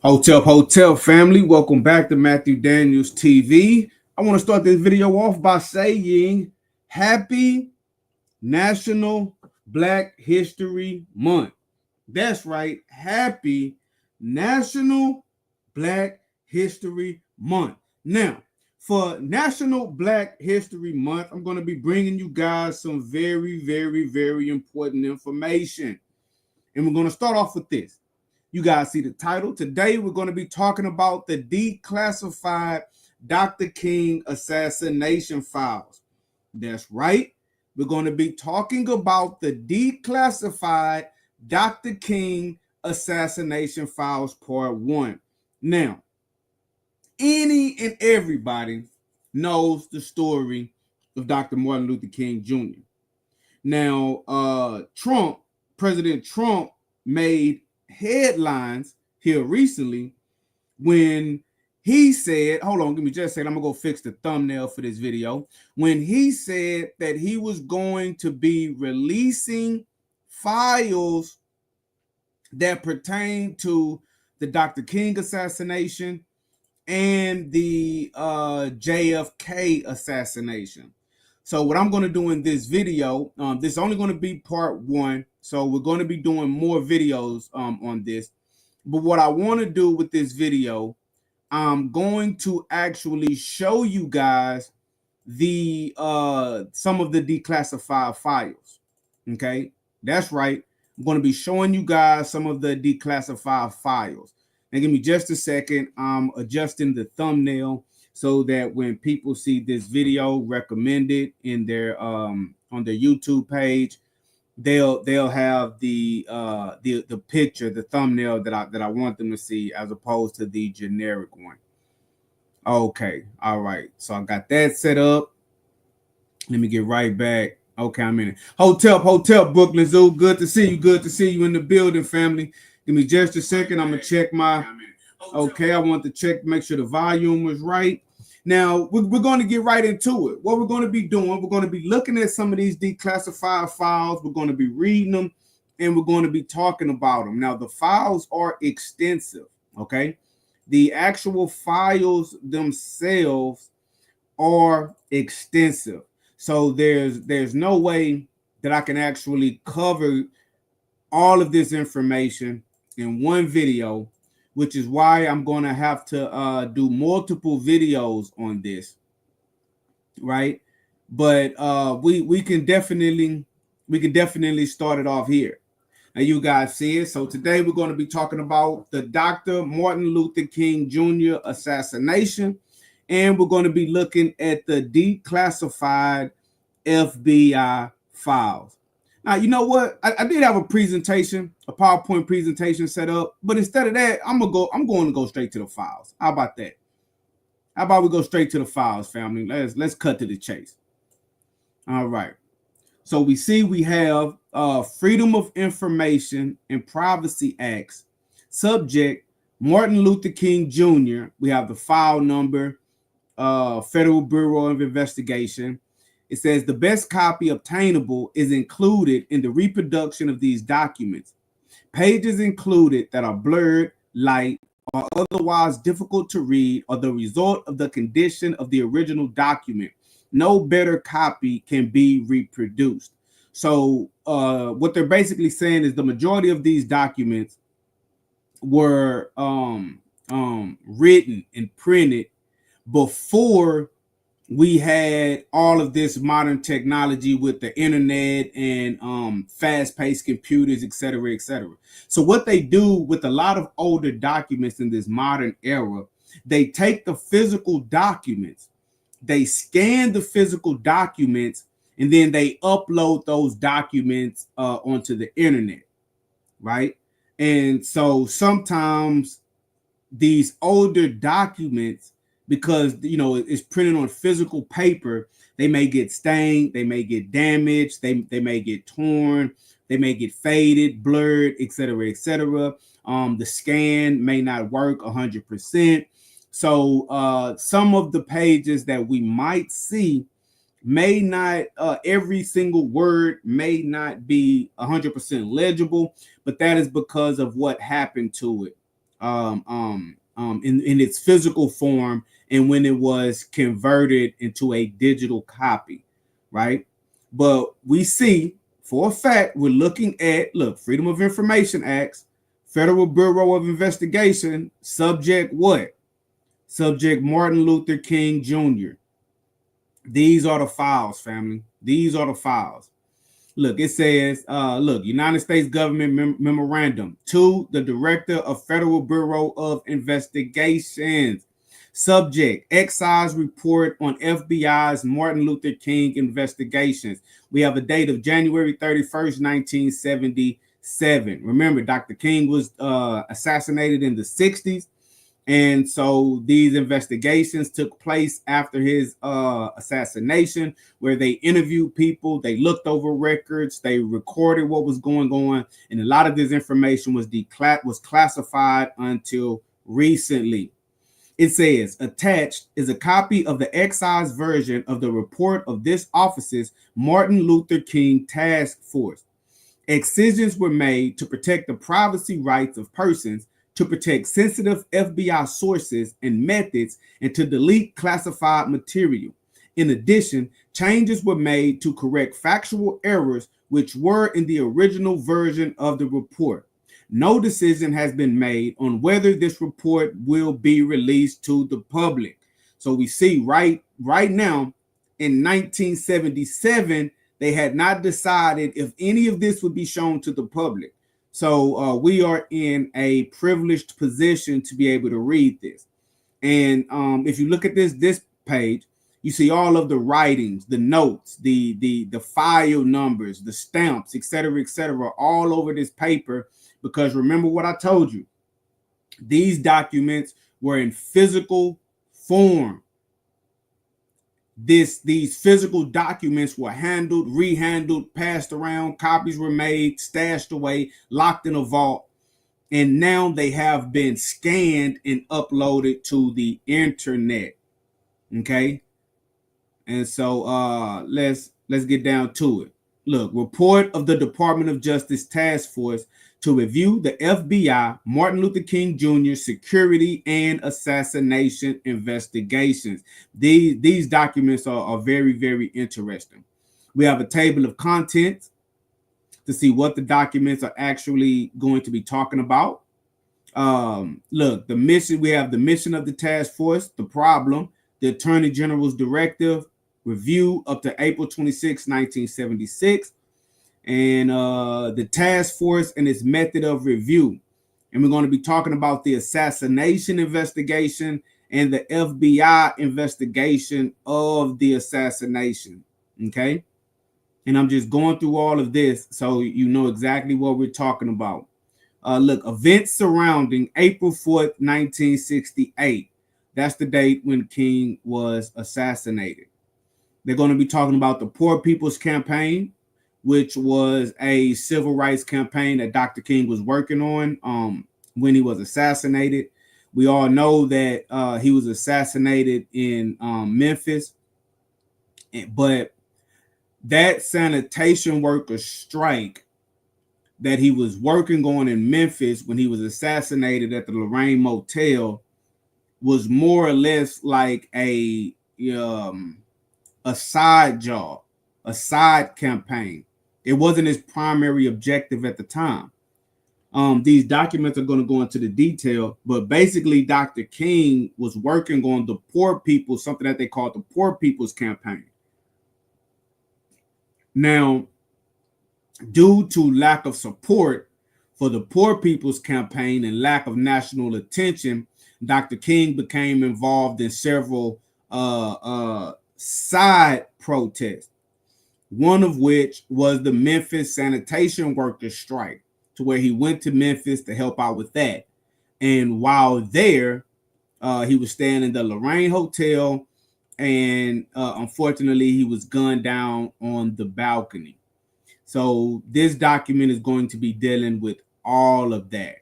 Hotel family, welcome back to Matthew Daniels TV. I want to start this video off by saying happy National Black History Month. That's right, happy National Black History Month. Now, for National Black History Month, I'm going to be bringing you guys some very important information. And we're going to start off with this. You guys see the title. Today, we're going to be talking about the declassified Dr. King assassination files. That's right. We're going to be talking about the declassified Dr. King assassination files, Part 1. Now, any and everybody knows the story of Dr. Martin Luther King Jr. Now, President Trump made headlines here recently when he said, hold on, give me just a second, I'm gonna go fix the thumbnail for this video. When he said that he was going to be releasing files that pertain to the Dr. King assassination and the JFK assassination. So what I'm going to do in this video, this is only going to be part 1. So we're going to be doing more videos on this. But what I want to do with this video, I'm going to actually show you guys the some of the declassified files. Okay, that's right. I'm going to be showing you guys some of the declassified files. Now, give me just a second. I'm adjusting the thumbnail so that when people see this video recommended in their on their YouTube page, they'll have the picture, the thumbnail that I want them to see, as opposed to the generic one. Okay, all right. So I got that set up. Let me get right back. Okay, I'm in it. Hotel Brooklyn Zoo. Good to see you. Good to see you in the building, family. Give me just a second. I'm gonna check my. Okay, I want to check, make sure the volume was right. Now, we're going to get right into it. What we're going to be doing, we're going to be looking at some of these declassified files. We're going to be reading them, and we're going to be talking about them. Now, the files are extensive, okay? The actual files themselves are extensive. So there's no way that I can actually cover all of this information in one video, which is why I'm going to have to do multiple videos on this, right? But we can definitely start it off here. Now, you guys see it. So today we're going to be talking about the Dr. Martin Luther King Jr. assassination, and we're going to be looking at the declassified FBI files. Now, you know what? I did have a presentation, a PowerPoint presentation set up, but instead of that, I'm going to go straight to the files. How about that? How about we go straight to the files, family? Let's cut to the chase. All right. So we have Freedom of Information and Privacy Acts. Subject, Martin Luther King Jr. We have the file number, Federal Bureau of Investigation. It says the best copy obtainable is included in the reproduction of these documents. Pages included that are blurred, light, or otherwise difficult to read are the result of the condition of the original document. No better copy can be reproduced. So what they're basically saying is the majority of these documents were written and printed before we had all of this modern technology with the internet and fast-paced computers, et cetera, et cetera. So what they do with a lot of older documents in this modern era, they take the physical documents, they scan the physical documents, and then they upload those documents onto the internet, right? And so sometimes these older documents, because it's printed on physical paper, they may get stained, they may get damaged, they may get torn, they may get faded, blurred, etc., etc. The scan may not work 100%. So some of the pages that we might see may not, every single word may not be 100% legible, but that is because of what happened to it in its physical form and when it was converted into a digital copy, right? But we see for a fact, we're looking at, look, Freedom of Information Acts, Federal Bureau of Investigation, subject what? Subject Martin Luther King Jr. These are the files, family. These are the files. Look, it says, look, United States government memorandum to the Director of Federal Bureau of Investigations. Subject, excise report on FBI's Martin Luther King investigations. We have a date of January 31st, 1977. Remember, Dr. King was assassinated in the 60s. And so these investigations took place after his assassination, where they interviewed people, they looked over records, they recorded what was going on, and a lot of this information was classified until recently. It says, attached is a copy of the excise version of the report of this office's Martin Luther King Task Force. Excisions were made to protect the privacy rights of persons, to protect sensitive FBI sources and methods, and to delete classified material. In addition, changes were made to correct factual errors which were in the original version of the report. No decision has been made on whether this report will be released to the public. So we see right now in 1977, they had not decided if any of this would be shown to the public. So we are in a privileged position to be able to read this. And if you look at this page, you see all of the writings, the notes, the file numbers, the stamps, et cetera, all over this paper. Because remember what I told you, these documents were in physical form. These physical documents were handled, rehandled, passed around, copies were made, stashed away, locked in a vault, and now they have been scanned and uploaded to the internet. Okay, and so let's get down to it. Look, report of the Department of Justice Task Force to review the FBI Martin Luther King Jr. security and assassination investigations. These documents are very, very interesting. We have a table of contents to see what the documents are actually going to be talking about. Look, the mission, we have the mission of the task force, the problem, the Attorney General's directive, review up to April 26, 1976, and the task force and its method of review. And we're going to be talking about the assassination investigation and the FBI investigation of the assassination. Okay. And I'm just going through all of this so you know exactly what we're talking about. Look, events surrounding April 4th, 1968. That's the date when King was assassinated. They're going to be talking about the Poor People's Campaign, which was a civil rights campaign that Dr. King was working on when he was assassinated. We all know that he was assassinated in Memphis, but that sanitation worker strike that he was working on in Memphis when he was assassinated at the Lorraine Motel was more or less like a side job, a side campaign. It wasn't his primary objective at the time. These documents are going to go into the detail, but basically Dr. King was working on the poor people, something that they called the Poor People's Campaign. Now, due to lack of support for the Poor People's Campaign and lack of national attention, Dr. King became involved in several side protests, one of which was the Memphis sanitation workers strike, to where he went to Memphis to help out with that. And while there, he was staying in the Lorraine Hotel, and unfortunately, he was gunned down on the balcony. So this document is going to be dealing with all of that.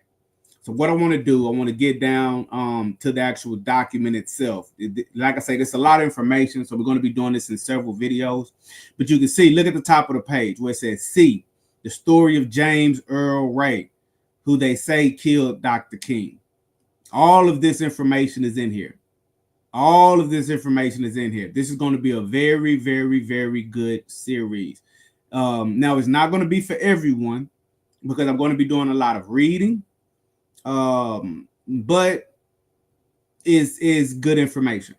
So what I want to do, I want to get down to the actual document itself. Like I say, there's a lot of information, so we're going to be doing this in several videos. But you can see, look at the top of the page where it says C, the story of James Earl Ray, who they say killed Dr. King. All of this information is in here. All of this information is in here. This is going to be a very, very, very good series. Now, it's not going to be for everyone because I'm going to be doing a lot of reading, but is good information.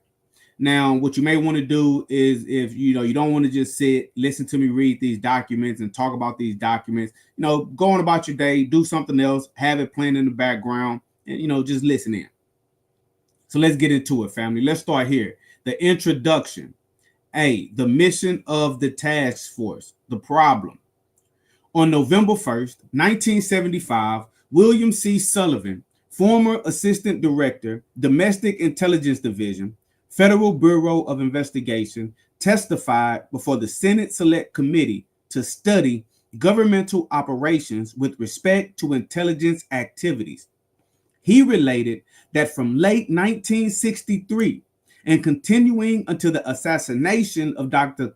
Now, what you may want to do is, if you don't want to just sit, listen to me read these documents and talk about these documents, go on about your day, do something else, have it playing in the background, and just listen in. So let's get into it, family. Let's start here. The introduction. A, the mission of the task force, the problem. On November 1st, 1975, William C. Sullivan, former Assistant Director, Domestic Intelligence Division, Federal Bureau of Investigation, testified before the Senate Select Committee to study governmental operations with respect to intelligence activities. He related that from late 1963 and continuing until the assassination of Dr.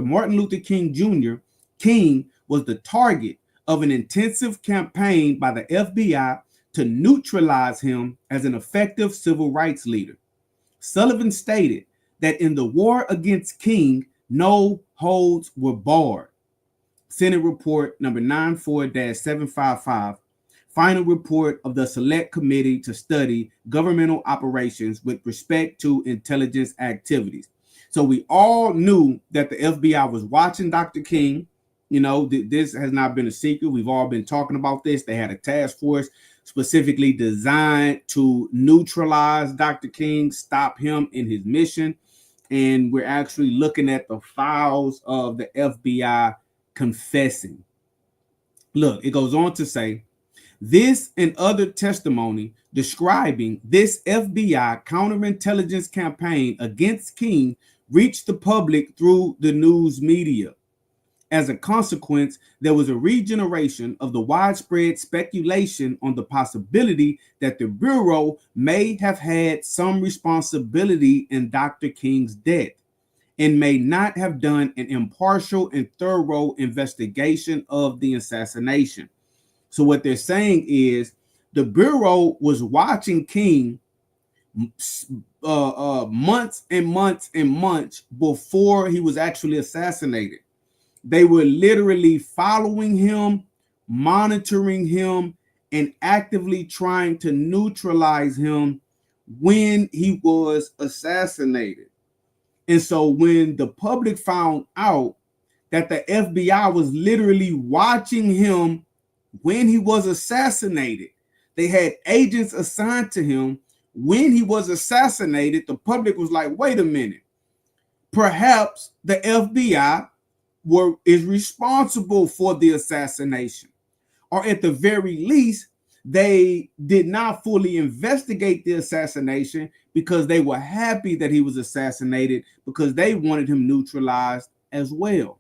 Martin Luther King Jr., King was the target of an intensive campaign by the FBI to neutralize him as an effective civil rights leader. Sullivan stated that in the war against King, no holds were barred. Senate Report number 94-755, final report of the Select Committee to study governmental operations with respect to intelligence activities. So we all knew that the FBI was watching Dr. King. This has not been a secret. We've all been talking about this. They had a task force specifically designed to neutralize Dr. King, stop him in his mission. And we're actually looking at the files of the FBI confessing. Look, it goes on to say, this and other testimony describing this FBI counterintelligence campaign against King reached the public through the news media. As a consequence, there was a regeneration of the widespread speculation on the possibility that the Bureau may have had some responsibility in Dr. King's death and may not have done an impartial and thorough investigation of the assassination. So what they're saying is the Bureau was watching King months and months and months before he was actually assassinated. They were literally following him, monitoring him, and actively trying to neutralize him when he was assassinated. And so when the public found out that the FBI was literally watching him when he was assassinated, they had agents assigned to him when he was assassinated, the public was like, wait a minute, perhaps the FBI is responsible for the assassination, or at the very least, they did not fully investigate the assassination because they were happy that he was assassinated because they wanted him neutralized as well.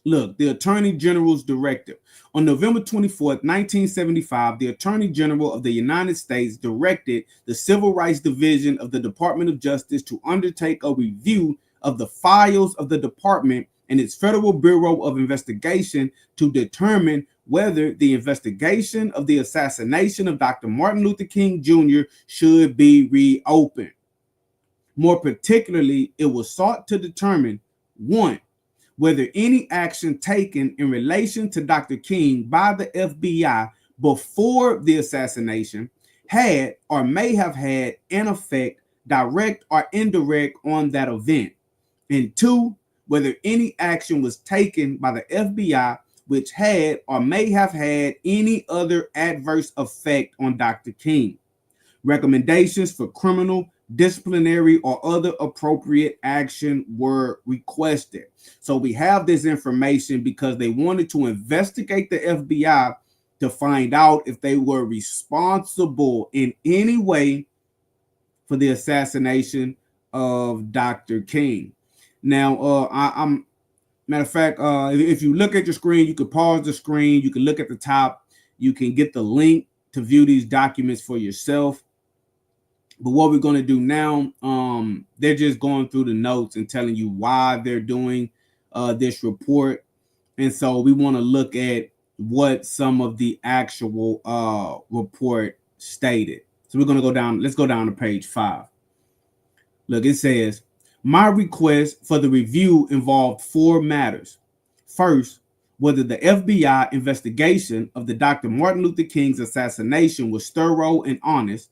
Look, the Attorney General's directive. On November 24th, 1975, the Attorney General of the United States directed the Civil Rights Division of the Department of Justice to undertake a review of the files of the department and its Federal Bureau of Investigation to determine whether the investigation of the assassination of Dr. Martin Luther King Jr. should be reopened. More particularly, it was sought to determine, 1, whether any action taken in relation to Dr. King by the FBI before the assassination had or may have had an effect, direct or indirect, on that event. And 2, whether any action was taken by the FBI which had or may have had any other adverse effect on Dr. King. Recommendations for criminal, disciplinary, or other appropriate action were requested. So we have this information because they wanted to investigate the FBI to find out if they were responsible in any way for the assassination of Dr. King. Now, I'm matter of fact, if you look at your screen, you can pause the screen. You can look at the top. You can get the link to view these documents for yourself. But what we're going to do now, they're just going through the notes and telling you why they're doing this report. And so we want to look at what some of the actual report stated. So we're going to go down. Let's go down to page 5. Look, it says, my request for the review involved 4 matters. First, whether the FBI investigation of the Dr. Martin Luther King's assassination was thorough and honest.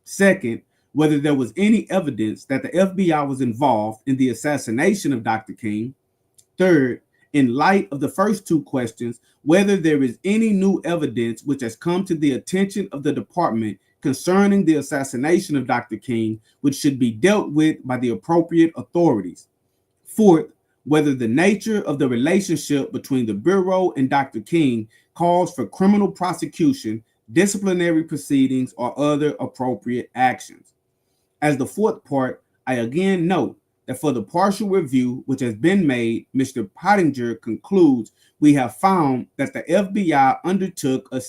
Second, whether there was any evidence that the FBI was involved in the assassination of Dr. King. Third, in light of the first 2 questions, whether there is any new evidence which has come to the attention of the department concerning the assassination of Dr. King, which should be dealt with by the appropriate authorities. Fourth, whether the nature of the relationship between the Bureau and Dr. King calls for criminal prosecution, disciplinary proceedings, or other appropriate actions. As the 4th part, I again note that for the partial review which has been made, Mr. Pottinger concludes we have found that the FBI undertook a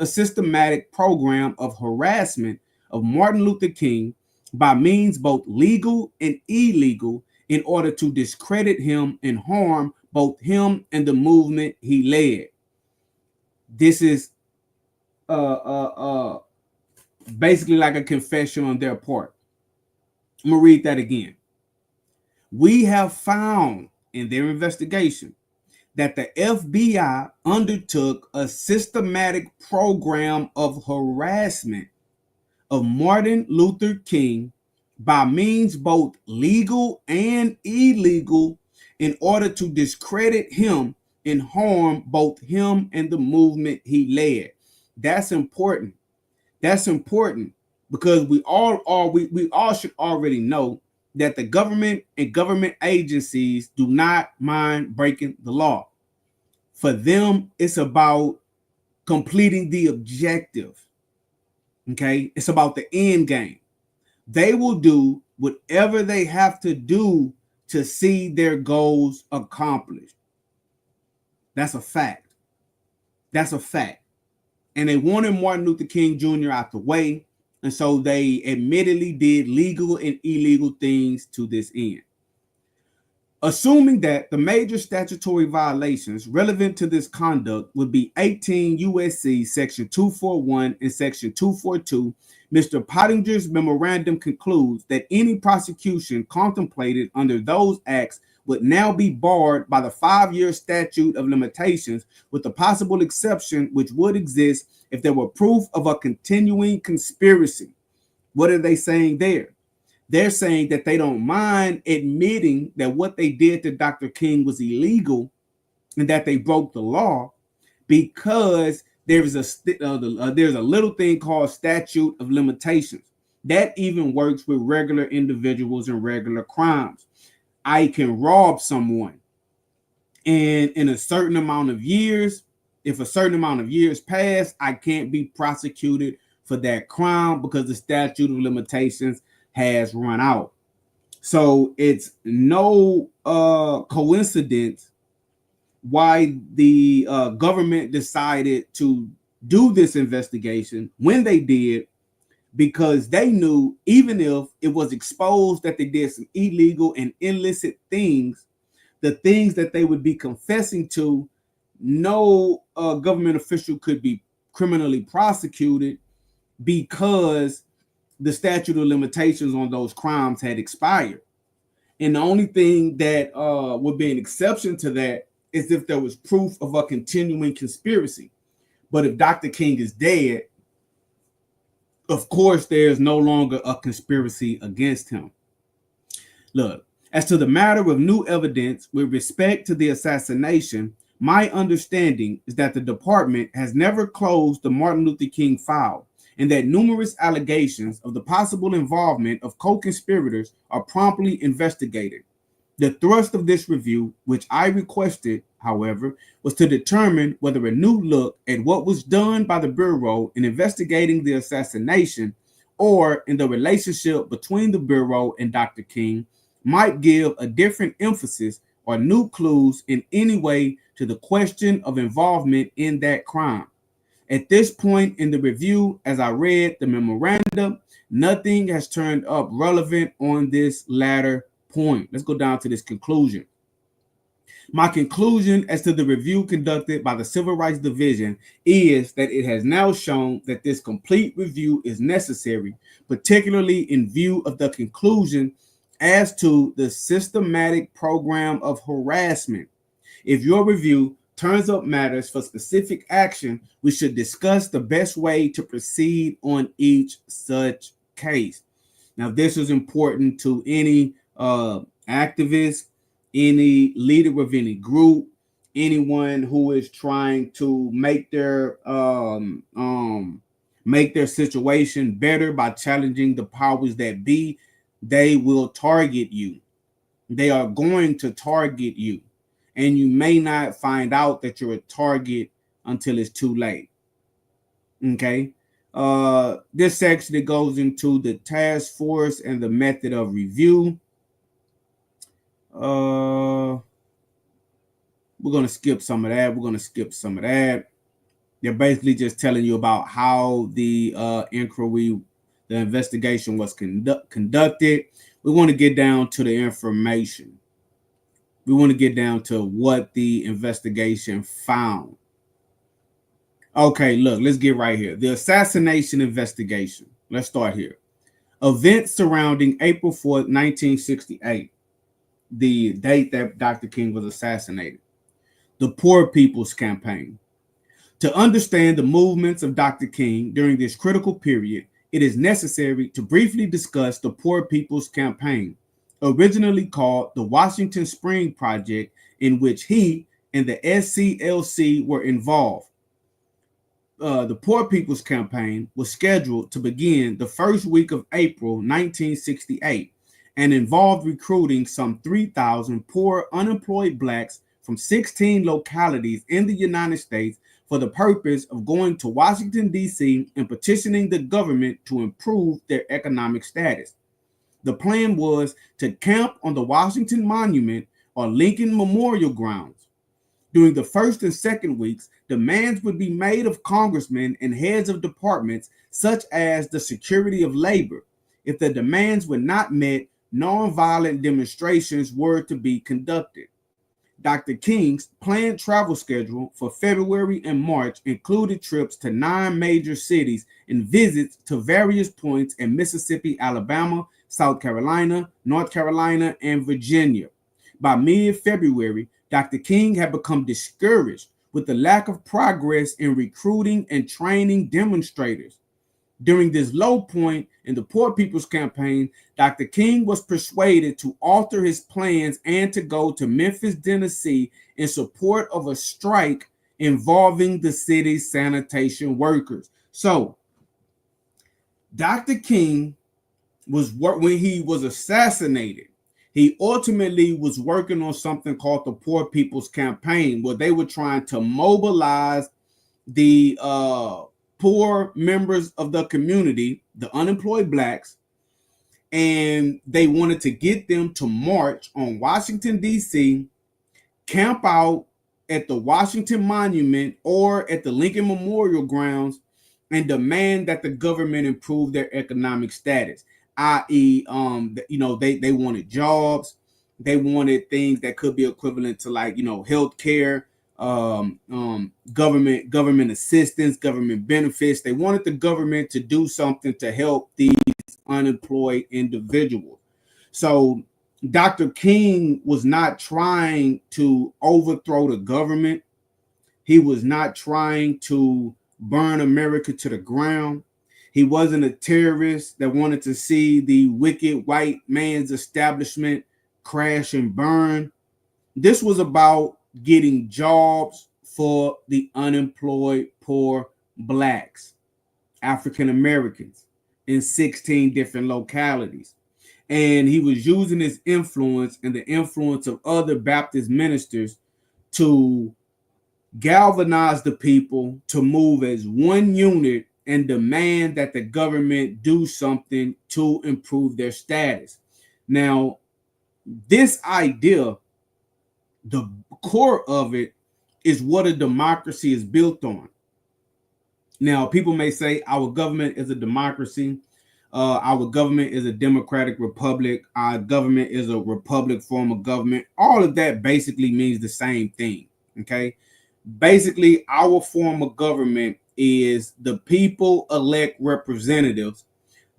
systematic program of harassment of Martin Luther King by means both legal and illegal in order to discredit him and harm both him and the movement he led. This is basically like a confession on their part. I'm going to read that again. We have found in their investigation that the FBI undertook a systematic program of harassment of Martin Luther King by means both legal and illegal in order to discredit him and harm both him and the movement he led. That's important. That's important because we all should already know that the government and government agencies do not mind breaking the law. For them, it's about completing the objective. Okay, it's about the end game. They will do whatever they have to do to see their goals accomplished. That's a fact. That's a fact. And they wanted Martin Luther King Jr. out the way. And so they admittedly did legal and illegal things to this end. Assuming that the major statutory violations relevant to this conduct would be 18 U.S.C. Section 241 and Section 242, Mr. Pottinger's memorandum concludes that any prosecution contemplated under those acts would now be barred by the 5-year statute of limitations, with the possible exception which would exist if there were proof of a continuing conspiracy. What are they saying there? They're saying that they don't mind admitting that what they did to Dr. King was illegal and that they broke the law because there's a little thing called statute of limitations. That even works with regular individuals and regular crimes. I can rob someone, and in a certain amount of years, if a certain amount of years pass, I can't be prosecuted for that crime because the statute of limitations has run out. So it's no coincidence why the government decided to do this investigation when they did, because they knew even if it was exposed that they did some illegal and illicit things, the things that they would be confessing to, no government official could be criminally prosecuted because the statute of limitations on those crimes had expired. And the only thing that would be an exception to that is if there was proof of a continuing conspiracy. But if Dr. King is dead, of course, there's no longer a conspiracy against him. Look, as to the matter of new evidence with respect to the assassination, my understanding is that the department has never closed the Martin Luther King file, and that numerous allegations of the possible involvement of co-conspirators are promptly investigated. The thrust of this review, which I requested, however, was to determine whether a new look at what was done by the Bureau in investigating the assassination or in the relationship between the Bureau and Dr. King might give a different emphasis or new clues in any way to the question of involvement in that crime. At this point in the review, as I read the memorandum, nothing has turned up relevant on this latter point. Let's go down to this conclusion. My conclusion as to the review conducted by the Civil Rights Division is that it has now shown that this complete review is necessary, particularly in view of the conclusion as to the systematic program of harassment. If your review turns up matters for specific action, we should discuss the best way to proceed on each such case. Now, this is important to any activist, any leader of any group, anyone who is trying to make their situation better by challenging the powers that be. They will target you. They are going to target you, and you may not find out that you're a target until it's too late. Okay. This section that goes into the task force and the method of review. We're gonna skip some of that. They're basically just telling you about how the inquiry, the investigation was conducted. We want to get down to the information. We want to get down to what the investigation found. Okay, look, let's get right here. The assassination investigation. Let's start here. Events surrounding April 4th, 1968, the date that Dr. King was assassinated. The Poor People's Campaign. To understand the movements of Dr. King during this critical period, it is necessary to briefly discuss the Poor People's Campaign, originally called the Washington Spring Project, in which he and the SCLC were involved. The Poor People's Campaign was scheduled to begin the first week of April 1968 and involved recruiting some 3,000 poor unemployed blacks from 16 localities in the United States for the purpose of going to Washington, D.C. and petitioning the government to improve their economic status. The plan was to camp on the Washington Monument or Lincoln Memorial Grounds. During the first and second weeks, demands would be made of congressmen and heads of departments such as the Secretary of Labor. If the demands were not met, nonviolent demonstrations were to be conducted. Dr. King's planned travel schedule for February and March included trips to 9 major cities and visits to various points in Mississippi, Alabama, South Carolina, North Carolina, and Virginia. By mid-February, Dr. King had become discouraged with the lack of progress in recruiting and training demonstrators. During this low point in the Poor People's Campaign, Dr. King was persuaded to alter his plans and to go to Memphis, Tennessee in support of a strike involving the city's sanitation workers. So, Dr. King was when he was assassinated, he ultimately was working on something called the Poor People's Campaign, where they were trying to mobilize the poor members of the community, the unemployed blacks, and they wanted to get them to march on Washington, D.C., camp out at the Washington Monument or at the Lincoln Memorial Grounds and demand that the government improve their economic status, i.e., they wanted jobs, they wanted things that could be equivalent to health care, government assistance, government benefits. They wanted the government to do something to help these unemployed individuals. So Dr. King was not trying to overthrow the government. He was not trying to burn America to the ground. He wasn't a terrorist that wanted to see the wicked white man's establishment crash and burn. This was about getting jobs for the unemployed poor blacks, African Americans in 16 different localities. And he was using his influence and the influence of other Baptist ministers to galvanize the people to move as one unit and demand that the government do something to improve their status. Now, this idea, the core of it, is what a democracy is built on. Now, people may say our government is a democracy. Our government is a democratic republic. Our government is a republic form of government. All of that basically means the same thing. Okay. Basically, our form of government is the people elect representatives.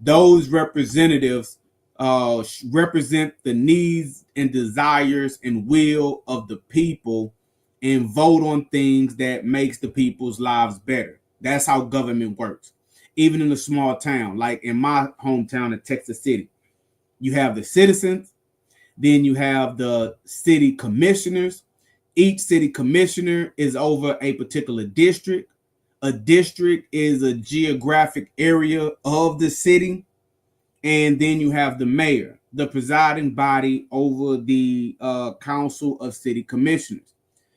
Those representatives represent the needs and desires and will of the people and vote on things that makes the people's lives better. That's how government works. Even in a small town, like in my hometown of Texas City, you have the citizens, then you have the city commissioners. Each city commissioner is over a particular district. A district is a geographic area of the city. And then you have the mayor, the presiding body over the council of city commissioners.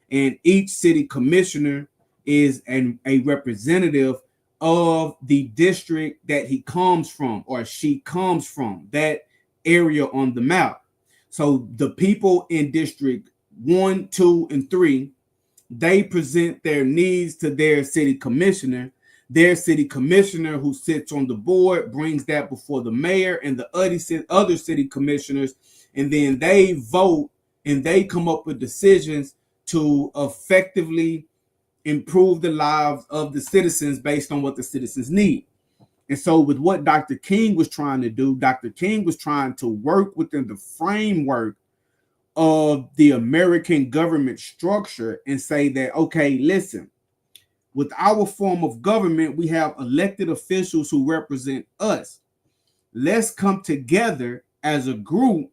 And each city commissioner is a representative of the district that he comes from or she comes from, that area on the map. So the people in District 1, 2, and 3, they present their needs to their city commissioner. Their city commissioner, who sits on the board, brings that before the mayor and the other city commissioners, and then they vote and they come up with decisions to effectively improve the lives of the citizens based on what the citizens need. And so with what Dr. King was trying to do, Dr. King was trying to work within the framework of the American government structure and say that, okay, listen, with our form of government, we have elected officials who represent us. Let's come together as a group,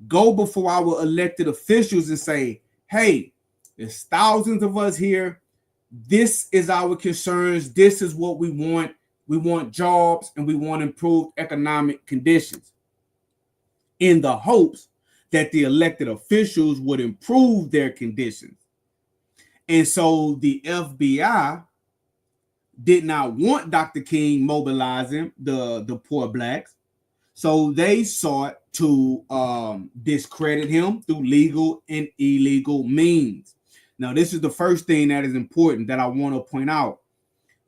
go before our elected officials and say, hey, there's thousands of us here. This is our concerns. This is what we want. We want jobs and we want improved economic conditions, in the hopes that the elected officials would improve their conditions. And so the FBI did not want Dr. King mobilizing the poor blacks. So they sought to discredit him through legal and illegal means. Now, this is the first thing that is important that I want to point out.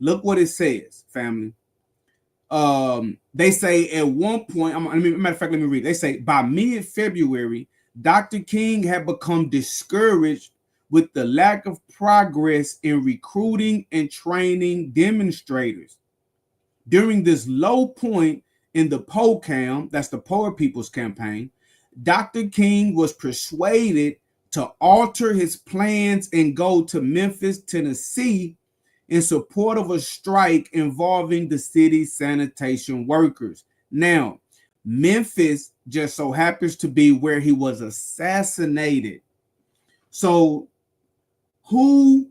Look what it says, family. They say at one point, matter of fact, let me read. They say by mid-February, Dr. King had become discouraged with the lack of progress in recruiting and training demonstrators. During this low point in the POCAM, that's the Poor People's Campaign, Dr. King was persuaded to alter his plans and go to Memphis, Tennessee, in support of a strike involving the city's sanitation workers. Now, Memphis just so happens to be where he was assassinated. So, who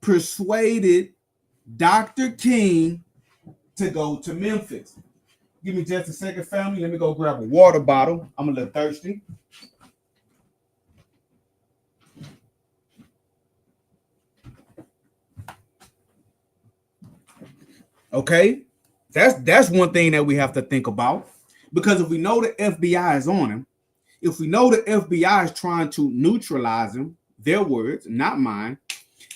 persuaded Dr. King to go to Memphis? Give me just a second, family. Let me go grab a water bottle. I'm a little thirsty. Okay, that's one thing that we have to think about, because if we know the FBI is on him, if we know the FBI is trying to neutralize him, their words, not mine,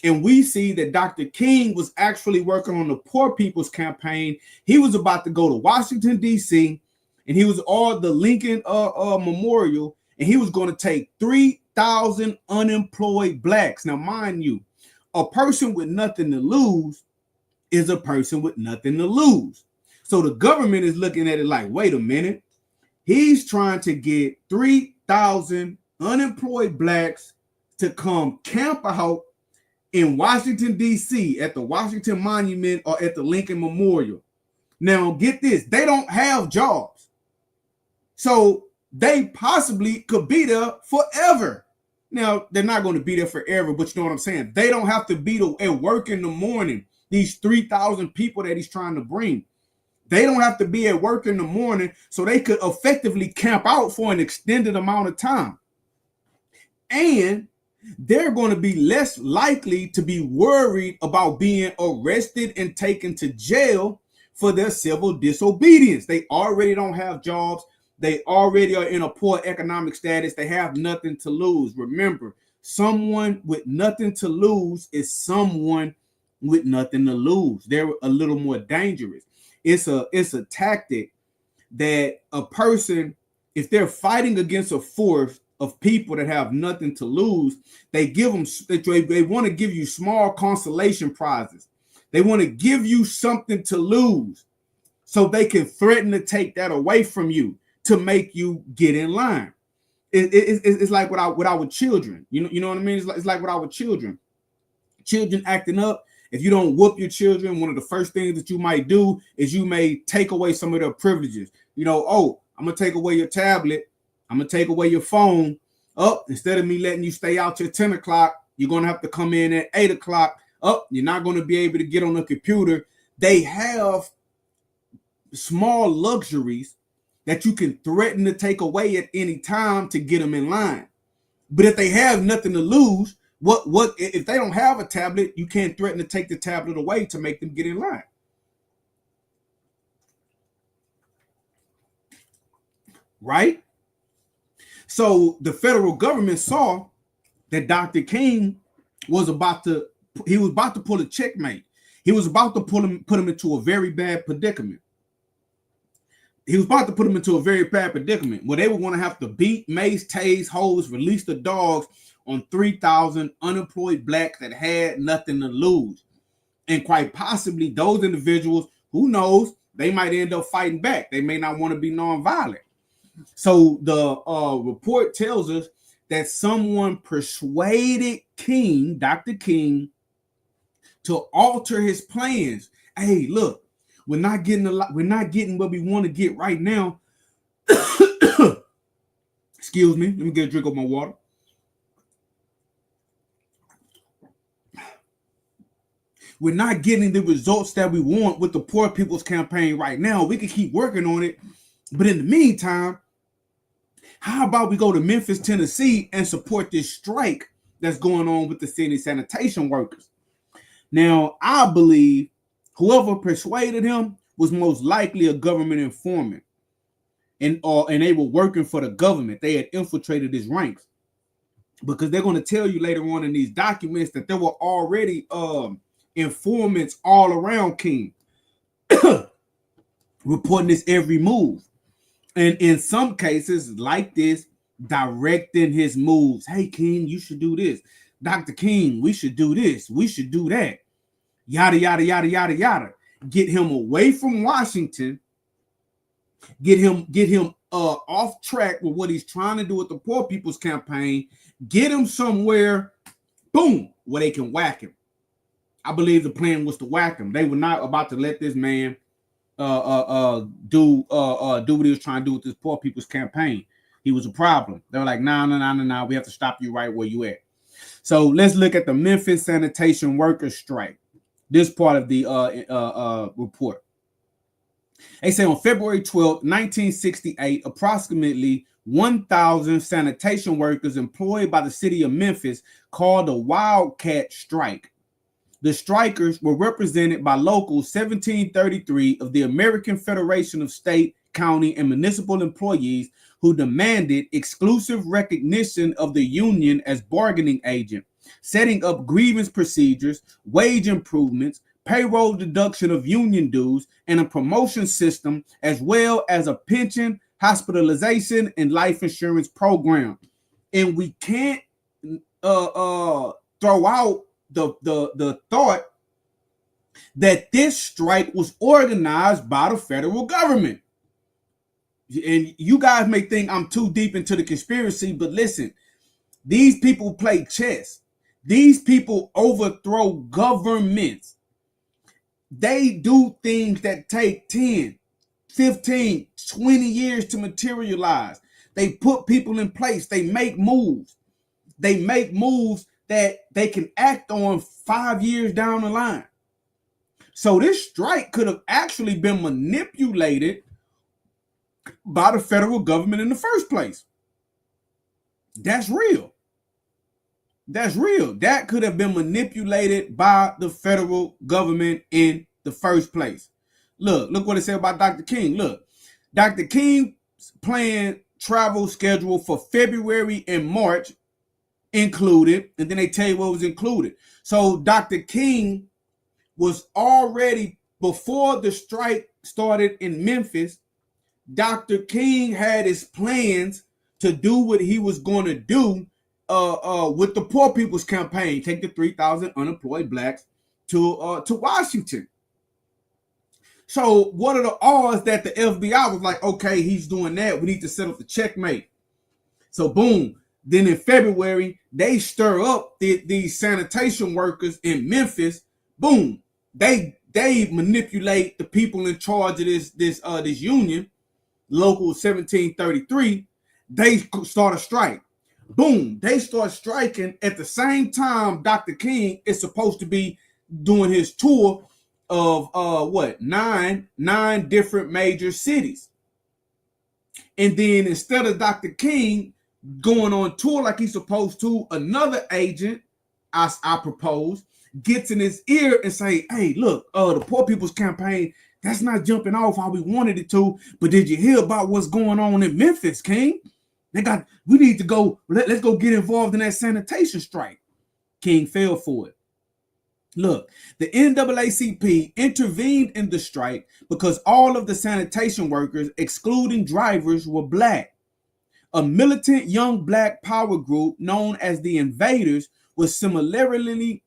and we see that Dr. King was actually working on the Poor People's Campaign, he was about to go to Washington, D.C., and he was on the Lincoln Memorial, and he was going to take 3,000 unemployed blacks. Now, mind you, a person with nothing to lose is a person with nothing to lose. So the government is looking at it like, wait a minute, he's trying to get 3,000 unemployed blacks to come camp out in Washington, D.C. at the Washington Monument or at the Lincoln Memorial. Now, get this, they don't have jobs. So they possibly could be there forever. Now, they're not going to be there forever, but you know what I'm saying? They don't have to be at work in the morning. These 3,000 people that he's trying to bring, they don't have to be at work in the morning, so they could effectively camp out for an extended amount of time. And they're going to be less likely to be worried about being arrested and taken to jail for their civil disobedience. They already don't have jobs. They already are in a poor economic status. They have nothing to lose. Remember, someone with nothing to lose is someone with nothing to lose. They're a little more dangerous. It's a tactic that a person, if they're fighting against a force of people that have nothing to lose, they want to give you small consolation prizes. They want to give you something to lose so they can threaten to take that away from you to make you get in line. It's like with our children. You know what I mean? It's like with our children. Children acting up. If you don't whoop your children, one of the first things that you might do is you may take away some of their privileges. Oh, I'm going to take away your tablet. I'm going to take away your phone. Instead of me letting you stay out till 10 o'clock, you're going to have to come in at 8 o'clock. You're not going to be able to get on the computer. They have small luxuries that you can threaten to take away at any time to get them in line. But if they have nothing to lose, what if they don't have a tablet, you can't threaten to take the tablet away to make them get in line. Right? So the federal government saw that Dr. King was about to pull a checkmate. He was about to put him into a very bad predicament. He was about to put him into a very bad predicament where they were going to have to beat, mace, tase, hose, release the dogs on 3,000 unemployed blacks that had nothing to lose. And quite possibly those individuals, who knows, they might end up fighting back. They may not want to be nonviolent. So the report tells us that someone persuaded King, Dr. King, to alter his plans. Hey, look, we're not getting what we want to get right now. Excuse me. Let me get a drink of my water. We're not getting the results that we want with the Poor People's Campaign right now. We can keep working on it. But in the meantime, how about we go to Memphis, Tennessee and support this strike that's going on with the city sanitation workers? Now, I believe whoever persuaded him was most likely a government informant. And they were working for the government. They had infiltrated his ranks. Because they're going to tell you later on in these documents that there were already informants all around King reporting his every move. And in some cases like this, directing his moves. Hey, King, you should do this. Dr. King, we should do this. We should do that. Yada, yada, yada, yada, yada. Get him away from Washington. Get him off track with what he's trying to do with the Poor People's Campaign. Get him somewhere, boom, where they can whack him. I believe the plan was to whack him. They were not about to let this man do what he was trying to do with this Poor People's Campaign. He was a problem. They were like, no, we have to stop you right where you at. So let's look at the Memphis sanitation workers strike. This part of the report. They say on February 12th, 1968, approximately 1,000 sanitation workers employed by the city of Memphis called a wildcat strike. The strikers were represented by Local 1733 of the American Federation of State, County, and Municipal Employees, who demanded exclusive recognition of the union as bargaining agent, setting up grievance procedures, wage improvements, payroll deduction of union dues, and a promotion system, as well as a pension, hospitalization, and life insurance program. And we can't throw out the thought that this strike was organized by the federal government. And you guys may think I'm too deep into the conspiracy, but listen, these people play chess. These people overthrow governments. They do things that take 10, 15, 20 years to materialize. They put people in place. They make moves. They make moves that they can act on 5 years down the line. So this strike could have actually been manipulated by the federal government in the first place. That's real. That's real. That could have been manipulated by the federal government in the first place. Look what it said about Dr. King. Look, Dr. King's planned travel schedule for February and March included, and then they tell you what was included. So Dr. King was already before the strike started in Memphis, Dr. King had his plans to do what he was going to do with the Poor People's Campaign, take the 3,000 unemployed blacks to Washington. So what are the odds that the FBI was like, okay, he's doing that, we need to set up the checkmate. So boom, then in February, they stir up these sanitation workers in Memphis. Boom, they manipulate the people in charge of this union, Local 1733. They start a strike. Boom, they start striking at the same time Dr. King is supposed to be doing his tour of nine different major cities. And then instead of Dr. King going on tour like he's supposed to, another agent, I propose, gets in his ear and say, hey, look, the Poor People's Campaign, that's not jumping off how we wanted it to, but did you hear about what's going on in Memphis, King? We need to go, let's go get involved in that sanitation strike. King fell for it. Look, the NAACP intervened in the strike because all of the sanitation workers, excluding drivers, were black. A militant young black power group known as the Invaders was similarly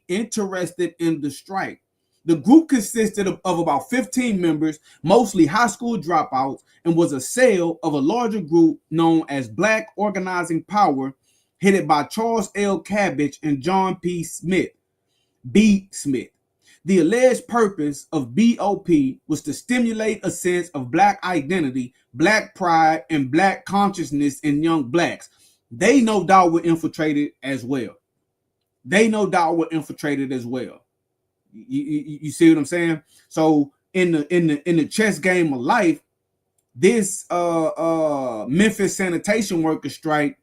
interested in the strike. The group consisted of about 15 members, mostly high school dropouts, and was a cell of a larger group known as Black Organizing Power, headed by Charles L. Cabbage and John P. Smith, B. Smith. The alleged purpose of BOP was to stimulate a sense of black identity, black pride, and black consciousness in young blacks. They no doubt were infiltrated as well. You see what I'm saying? So in the chess game of life, this Memphis sanitation worker strike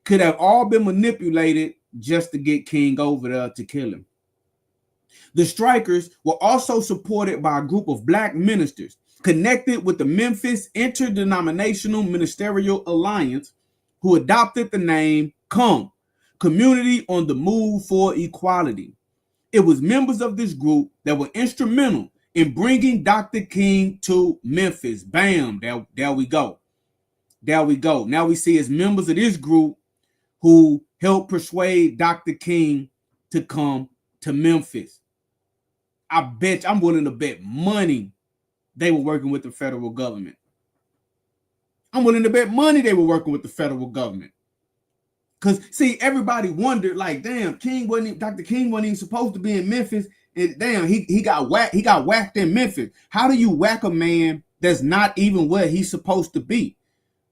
could have all been manipulated just to get King over there to kill him. The strikers were also supported by a group of black ministers connected with the Memphis Interdenominational Ministerial Alliance, who adopted the name COME, Community on the Move for Equality. It was members of this group that were instrumental in bringing Dr. King to Memphis. Bam, there we go. Now we see it's members of this group who helped persuade Dr. King to come to Memphis. I'm willing to bet money they were working with the federal government. Because, see, everybody wondered, like, damn, Dr. King wasn't even supposed to be in Memphis. And damn, he got whacked in Memphis. How do you whack a man that's not even where he's supposed to be?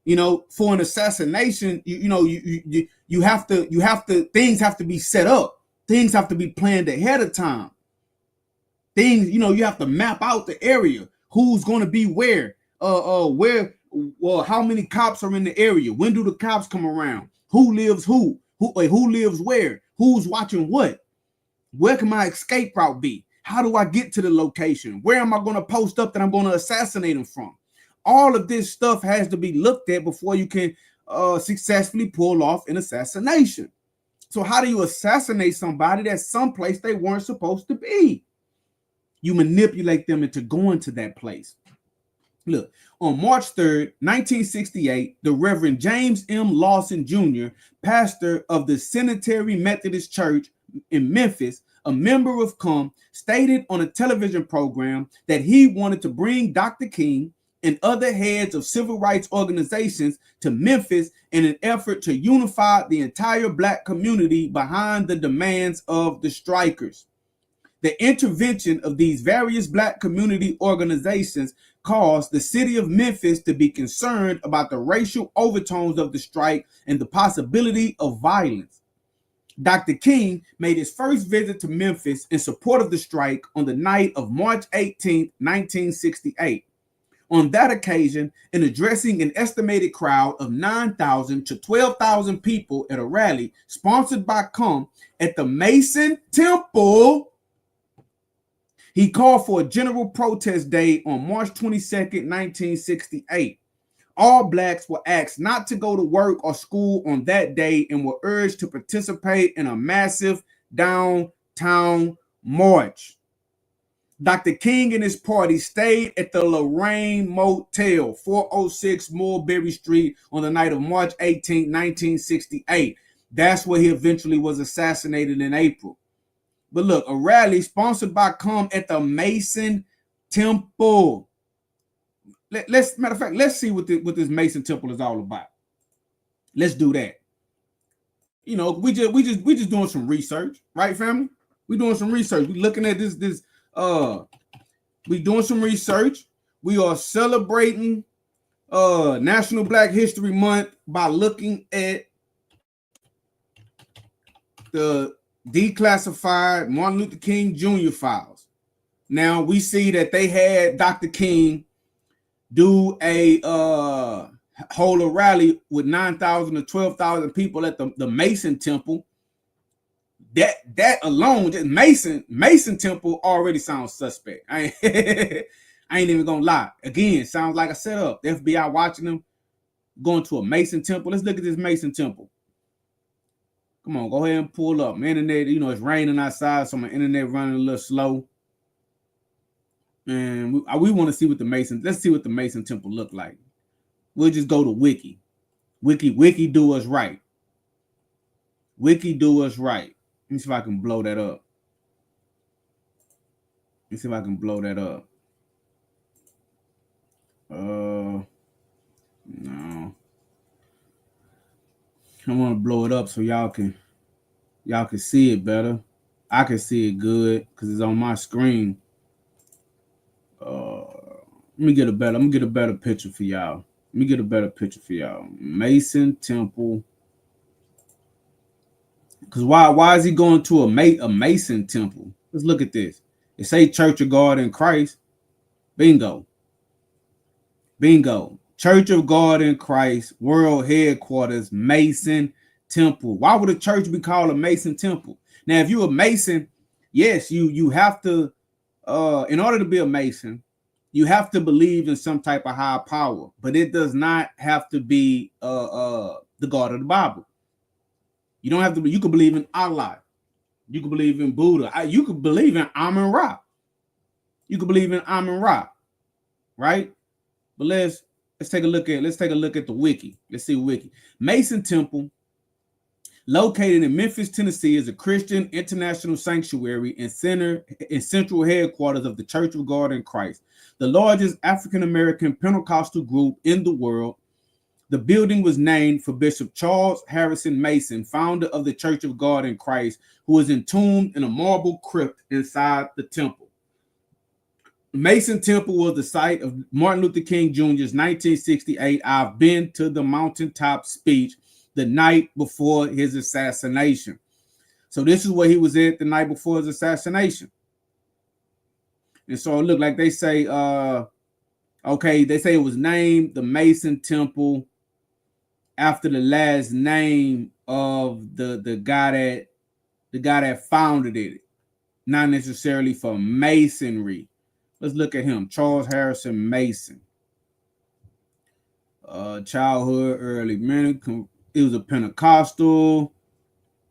For an assassination, you have to, things have to be set up. Things have to be planned ahead of time. Things, you have to map out the area. Who's going to be where? How many cops are in the area? When do the cops come around? Who lives who? Who lives where? Who's watching what? Where can my escape route be? How do I get to the location? Where am I going to post up that I'm going to assassinate him from? All of this stuff has to be looked at before you can successfully pull off an assassination. So how do you assassinate somebody that's someplace they weren't supposed to be? You manipulate them into going to that place. Look, on March 3rd, 1968, the Reverend James M. Lawson Jr., pastor of the Centenary Methodist Church in Memphis, a member of COME, stated on a television program that he wanted to bring Dr. King and other heads of civil rights organizations to Memphis in an effort to unify the entire black community behind the demands of the strikers. The intervention of these various black community organizations caused the city of Memphis to be concerned about the racial overtones of the strike and the possibility of violence. Dr. King made his first visit to Memphis in support of the strike on the night of March 18, 1968. On that occasion, in addressing an estimated crowd of 9,000 to 12,000 people at a rally sponsored by COME at the Mason Temple, he called for a general protest day on March 22nd, 1968. All blacks were asked not to go to work or school on that day and were urged to participate in a massive downtown March. Dr. King and his party stayed at the Lorraine Motel, 406 Mulberry Street, on the night of March 18, 1968. That's where he eventually was assassinated in April. But look, a rally sponsored by Cum at the Mason Temple. Matter of fact, let's see what this Mason Temple is all about. Let's do that. You know, we just doing some research, right, family? We doing some research. We looking at this. We doing some research. We are celebrating National Black History Month by looking at the declassified Martin Luther King Jr. files. Now we see that they had Dr. King do a hold a rally with 9,000 to 12,000 people at the Mason Temple. That alone, just Mason Temple already sounds suspect. I ain't even gonna lie. Again, sounds like a setup. The FBI watching them going to a Mason Temple. Let's look at this Mason Temple. Come on, go ahead and pull up. My internet, you know, it's raining outside, so my internet running a little slow. And we want to see what the Mason. Let's see what the Mason Temple look like. We'll just go to Wiki. Wiki do us right. Wiki do us right. Let me see if I can blow that up. No. I want to blow it up so y'all can see it better. I can see it good because it's on my screen. I'm gonna get a better picture for y'all. Mason Temple. Because why is he going to a Mason Temple? Let's look at this. It say Church of God in Christ. Bingo. Church of God in Christ, World Headquarters, Mason Temple. Why would a church be called a Mason Temple? Now, if you're a Mason, yes, you have to, in order to be a Mason, you have to believe in some type of higher power, but it does not have to be the God of the Bible. You don't have to be, you can believe in Allah. You can believe in Buddha. You could believe in Amun Ra. Right? But let's take a look at the wiki. Let's see wiki. Mason Temple, located in Memphis, Tennessee, is a Christian international sanctuary and central headquarters of the Church of God in Christ, the largest African American Pentecostal group in the world. The building was named for Bishop Charles Harrison Mason, founder of the Church of God in Christ, who is entombed in a marble crypt inside the temple. Mason Temple was the site of Martin Luther King Jr.'s 1968 "I've Been to the Mountaintop" speech the night before his assassination. So this is where he was at the night before his assassination. And so it looked like they say, they say it was named the Mason Temple after the last name of the guy that founded it, not necessarily for masonry. Let's look at him, Charles Harrison Mason. Childhood, early man. He was a Pentecostal.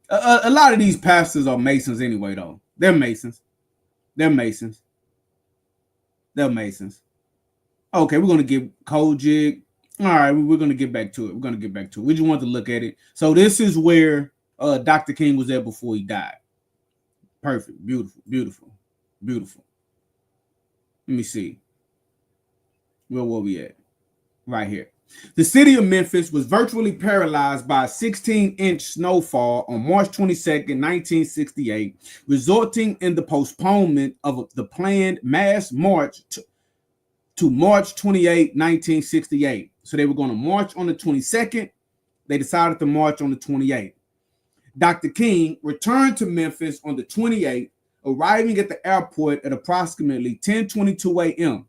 A lot of these pastors are Masons anyway, though. They're Masons. Okay, we're gonna give Kojic. All right, we're gonna get back to it. We just want to look at it. So this is where Dr. King was at before he died. Perfect, beautiful. Let me see. Where were we at? Right here. The city of Memphis was virtually paralyzed by a 16-inch snowfall on March 22nd, 1968, resulting in the postponement of the planned mass march to March 28, 1968. So they were going to march on the 22nd. They decided to march on the 28th. Dr. King returned to Memphis on the 28th, arriving at the airport at approximately 10:22 a.m.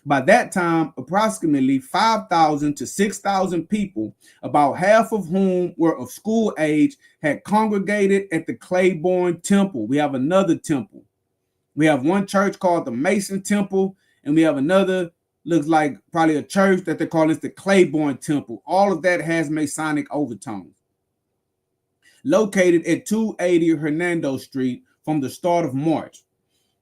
By that time, approximately 5,000 to 6,000 people, about half of whom were of school age, had congregated at the Claiborne Temple. We have another temple. We have one church called the Mason Temple, and we have another, looks like probably a church that they call it the Claiborne Temple. All of that has Masonic overtones. located at 280 Hernando Street from the start of March.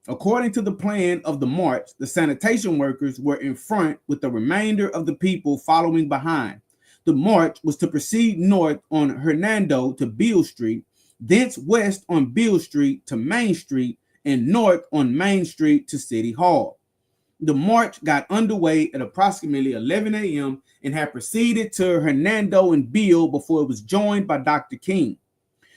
According to the plan of the march, the sanitation workers were in front with the remainder of the people following behind. The march was to proceed north on Hernando to Beale Street, thence west on Beale Street to Main Street, and north on Main Street to City Hall. The march got underway at approximately 11 a.m. and had proceeded to Hernando and Beale before it was joined by Dr. King.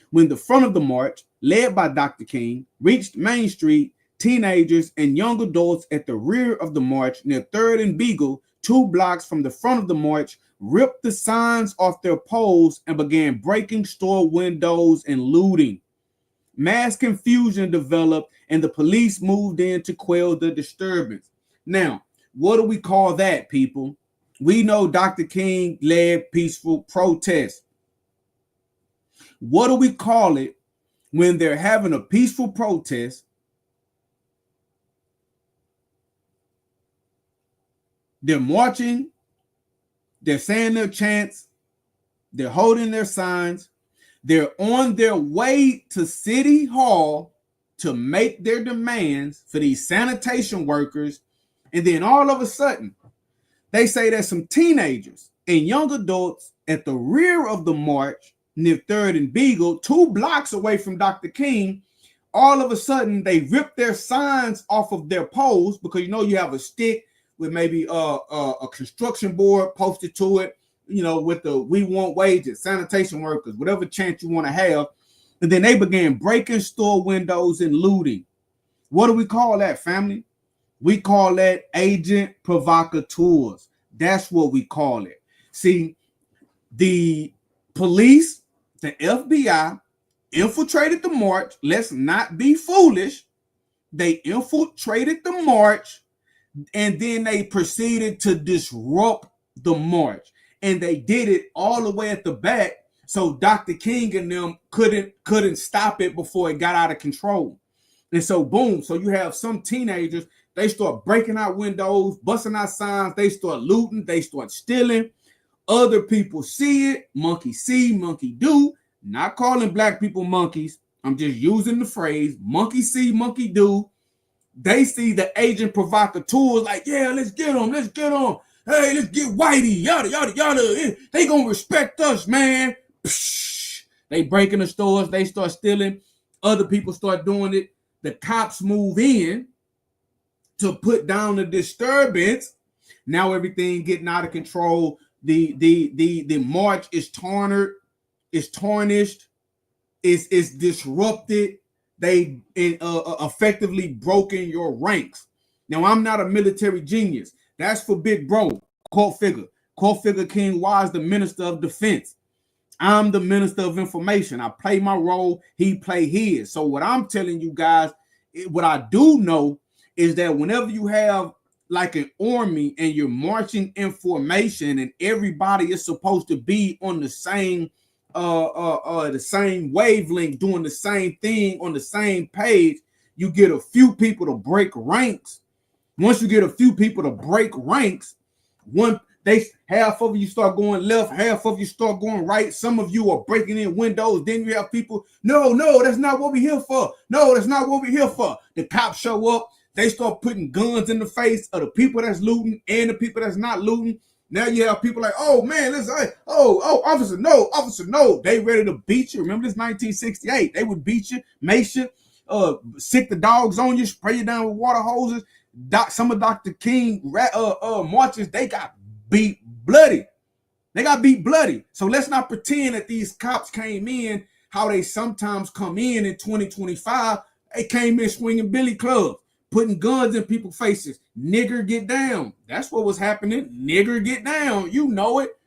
When the front of the march, led by Dr. King, reached Main Street, teenagers and young adults at the rear of the march near 3rd and Beagle, 2 blocks from the front of the march, ripped the signs off their poles and began breaking store windows and looting. Mass confusion developed and the police moved in to quell the disturbance. Now, what do we call that, people? We know Dr. King led peaceful protests. What do we call it when they're having a peaceful protest? They're marching, they're saying their chants, they're holding their signs, they're on their way to City Hall to make their demands for these sanitation workers, and then all of a sudden, they say there's some teenagers and young adults at the rear of the march near 3rd and Beagle, 2 blocks away from Dr. King. All of a sudden, they rip their signs off of their poles because you know you have a stick with maybe a construction board posted to it, you know, with the "We want wages, sanitation workers," whatever chant you want to have. And then they began breaking store windows and looting. What do we call that, family? We call that agent provocateurs. That's what we call it. See, the police, the FBI infiltrated the march. Let's not be foolish. They infiltrated the march and then they proceeded to disrupt the march. And they did it all the way at the back so Dr. King and them couldn't stop it before it got out of control. And so boom, so you have some teenagers, they start breaking out windows, busting out signs, they start looting, they start stealing. Other people see it, monkey see, monkey do. Not calling black people monkeys. I'm just using the phrase monkey see, monkey do. They see the agent provocateurs like, yeah, let's get them, let's get them. Hey, let's get Whitey, yada, yada, yada. They gonna respect us, man. Psh, they break in the stores, they start stealing. Other people start doing it. The cops move in to put down the disturbance. Now everything getting out of control. The march is tarnished, is disrupted. They effectively broken your ranks. Now, I'm not a military genius. That's for Big Bro, court figure King Wise, the Minister of Defense. I'm the Minister of Information. I play my role, he play his. So what I'm telling you guys, what I do know is that whenever you have like an army and you're marching in formation and everybody is supposed to be on the same wavelength, doing the same thing on the same page, you get a few people to break ranks. Once you get a few people to break ranks, half of you start going left, half of you start going right. Some of you are breaking in windows. Then you have people, no, that's not what we're here for. No, that's not what we're here for. The cops show up. They start putting guns in the face of the people that's looting and the people that's not looting. Now you have people like, oh man, listen, officer, no. They ready to beat you. Remember this 1968? They would beat you, mace you, sick the dogs on you, spray you down with water hoses. Some of Dr. King marches, they got beat bloody. So let's not pretend that these cops came in how they sometimes come in 2025. They came in swinging billy clubs, putting guns in people's faces. Nigger get down. That's what was happening. Nigger get down. You know it.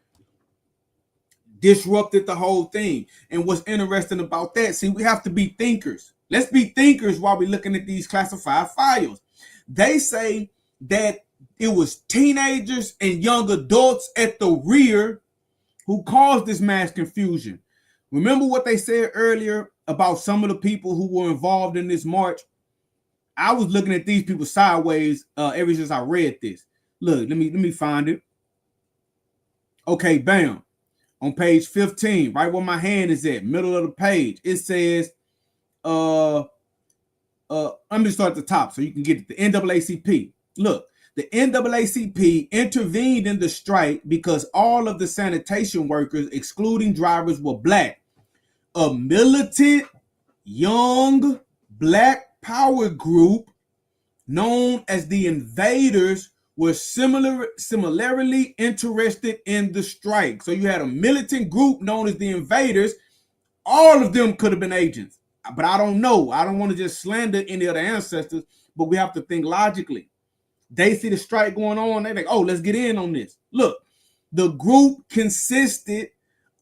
Disrupted the whole thing. And what's interesting about that, see, we have to be thinkers. Let's be thinkers while we're looking at these classified files. They say that it was teenagers and young adults at the rear who caused this mass confusion. Remember what they said earlier about some of the people who were involved in this march? I was looking at these people sideways ever since I read this. Look, let me find it. Okay, bam. on page 15, right where my hand is at, middle of the page, it says, let me start at the top so you can get it. The NAACP. Look, the NAACP intervened in the strike because all of the sanitation workers, excluding drivers, were black. A militant, young, black power group known as the Invaders were similarly interested in the strike. So you had a militant group known as the Invaders. All of them could have been agents, but I don't know. I don't want to just slander any of the ancestors, but we have to think logically. They see the strike going on. They think, oh, let's get in on this. Look, the group consisted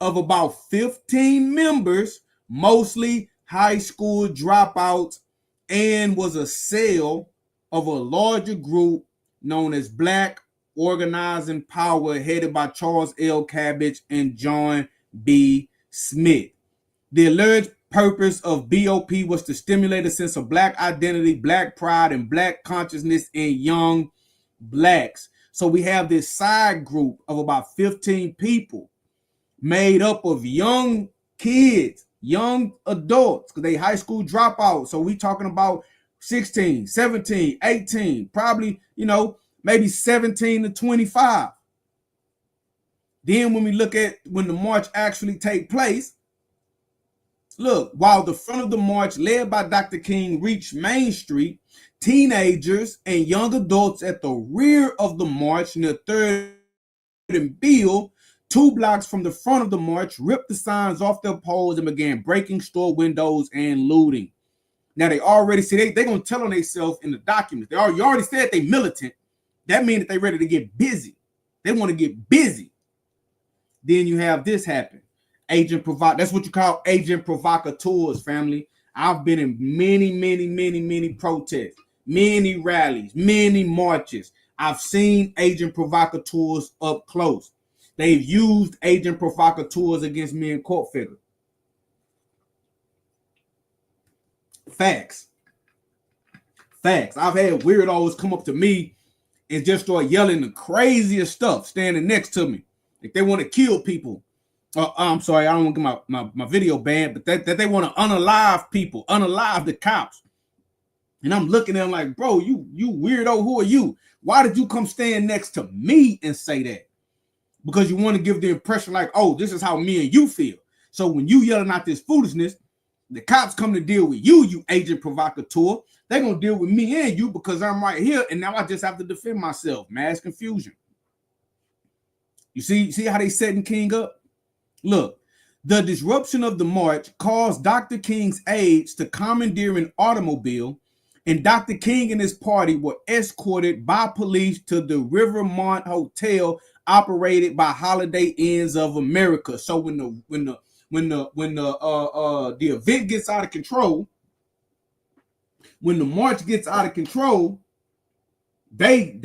of about 15 members, mostly high school dropouts, and was a cell of a larger group known as Black Organizing Power, headed by Charles L. Cabbage and John B. Smith. The alleged purpose of BOP was to stimulate a sense of black identity, black pride, and black consciousness in young blacks. So we have this side group of about 15 people made up of young kids, young adults, because they high school dropouts. So we talking about 16, 17, 18, probably, maybe 17 to 25. Then when we look at when the march actually take place, look, while the front of the march led by Dr. King reached Main Street, teenagers and young adults at the rear of the march near 3rd and Beale, 2 blocks from the front of the march, ripped the signs off their poles and began breaking store windows and looting. Now they already see they're gonna tell on themselves in the documents. You already said they militant. That means that they ready to get busy. They want to get busy. Then you have this happen. That's what you call agent provocateurs, family. I've been in many protests, many rallies, many marches. I've seen agent provocateurs up close. They've used agent provocateurs against me in court figure. Facts. I've had weirdos come up to me and just start yelling the craziest stuff standing next to me. If they want to kill people. I'm sorry, I don't want to get my video banned, but that they want to unalive people, unalive the cops. And I'm looking at them like, bro, you weirdo, who are you? Why did you come stand next to me and say that? Because you want to give the impression like, oh, this is how me and you feel. So when you yelling out this foolishness, the cops come to deal with you agent provocateur. They're going to deal with me and you because I'm right here, and now I just have to defend myself. Mass confusion. You see how they setting King up? Look, the disruption of the march caused Dr. King's aides to commandeer an automobile, and Dr. King and his party were escorted by police to the Rivermont Hotel operated by Holiday Inns of America. So when the event gets out of control, when the march gets out of control, they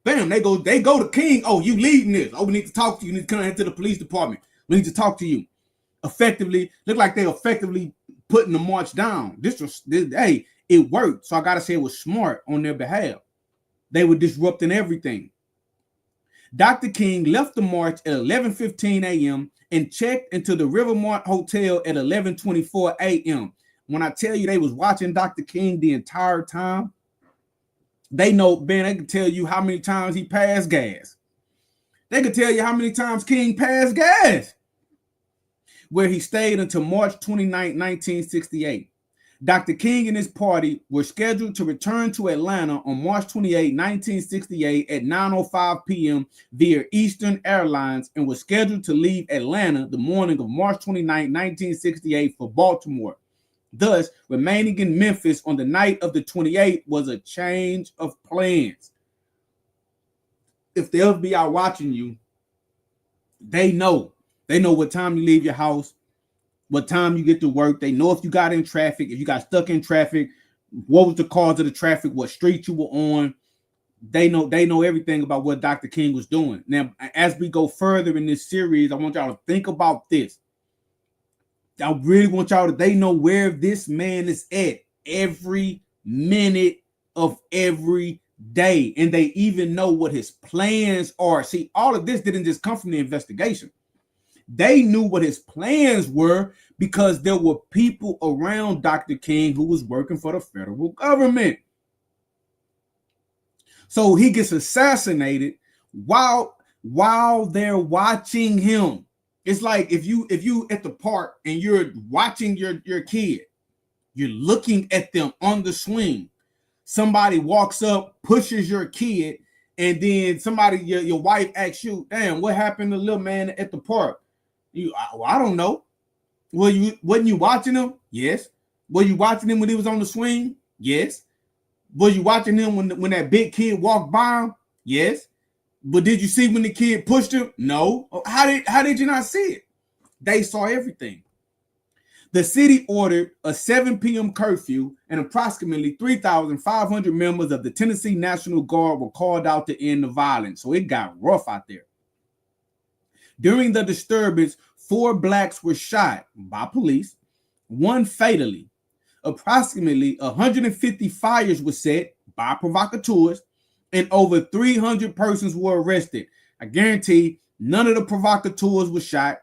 go to King. Oh, you leading this. Oh, we need to talk to you. You need to come into the police department. We need to talk to you. Effectively, look like they're effectively putting the march down. Hey, it worked. So I gotta say it was smart on their behalf. They were disrupting everything. Dr. King left the march at 11:15 a.m. and checked into the Rivermont Hotel at 11:24 a.m. When I tell you they was watching Dr. King the entire time, they know, man, they can tell you how many times he passed gas. They could tell you how many times King passed gas, where he stayed until March 29, 1968. Dr. King and his party were scheduled to return to Atlanta on March 28, 1968 at 9:05 p.m. via Eastern Airlines and was scheduled to leave Atlanta the morning of March 29, 1968 for Baltimore. Thus, remaining in Memphis on the night of the 28th was a change of plans. If the FBI watching you, they know what time you leave your house, what time you get to work. They know if you got in traffic, if you got stuck in traffic, what was the cause of the traffic, what street you were on. They know everything about what Dr. King was doing. Now, as we go further in this series, I want y'all to think about this. I really want y'all to, they know where this man is at every minute of every day. And they even know what his plans are. See, all of this didn't just come from the investigation. They knew what his plans were because there were people around Dr. King who was working for the federal government. So he gets assassinated while they're watching him. It's like if you at the park and you're watching your kid, you're looking at them on the swing. Somebody walks up, pushes your kid, and then somebody, your wife asks you, damn, what happened to the little man at the park? I don't know. Wasn't you watching him? Yes. Were you watching him when he was on the swing? Yes. Was you watching him when that big kid walked by him? Yes. But did you see when the kid pushed him? No. How did you not see it? They saw everything. The city ordered a 7 p.m. curfew, and approximately 3,500 members of the Tennessee National Guard were called out to end the violence. So it got rough out there. During the disturbance, 4 blacks were shot by police, 1 fatally. Approximately 150 fires were set by provocateurs, and over 300 persons were arrested. I guarantee none of the provocateurs were shot,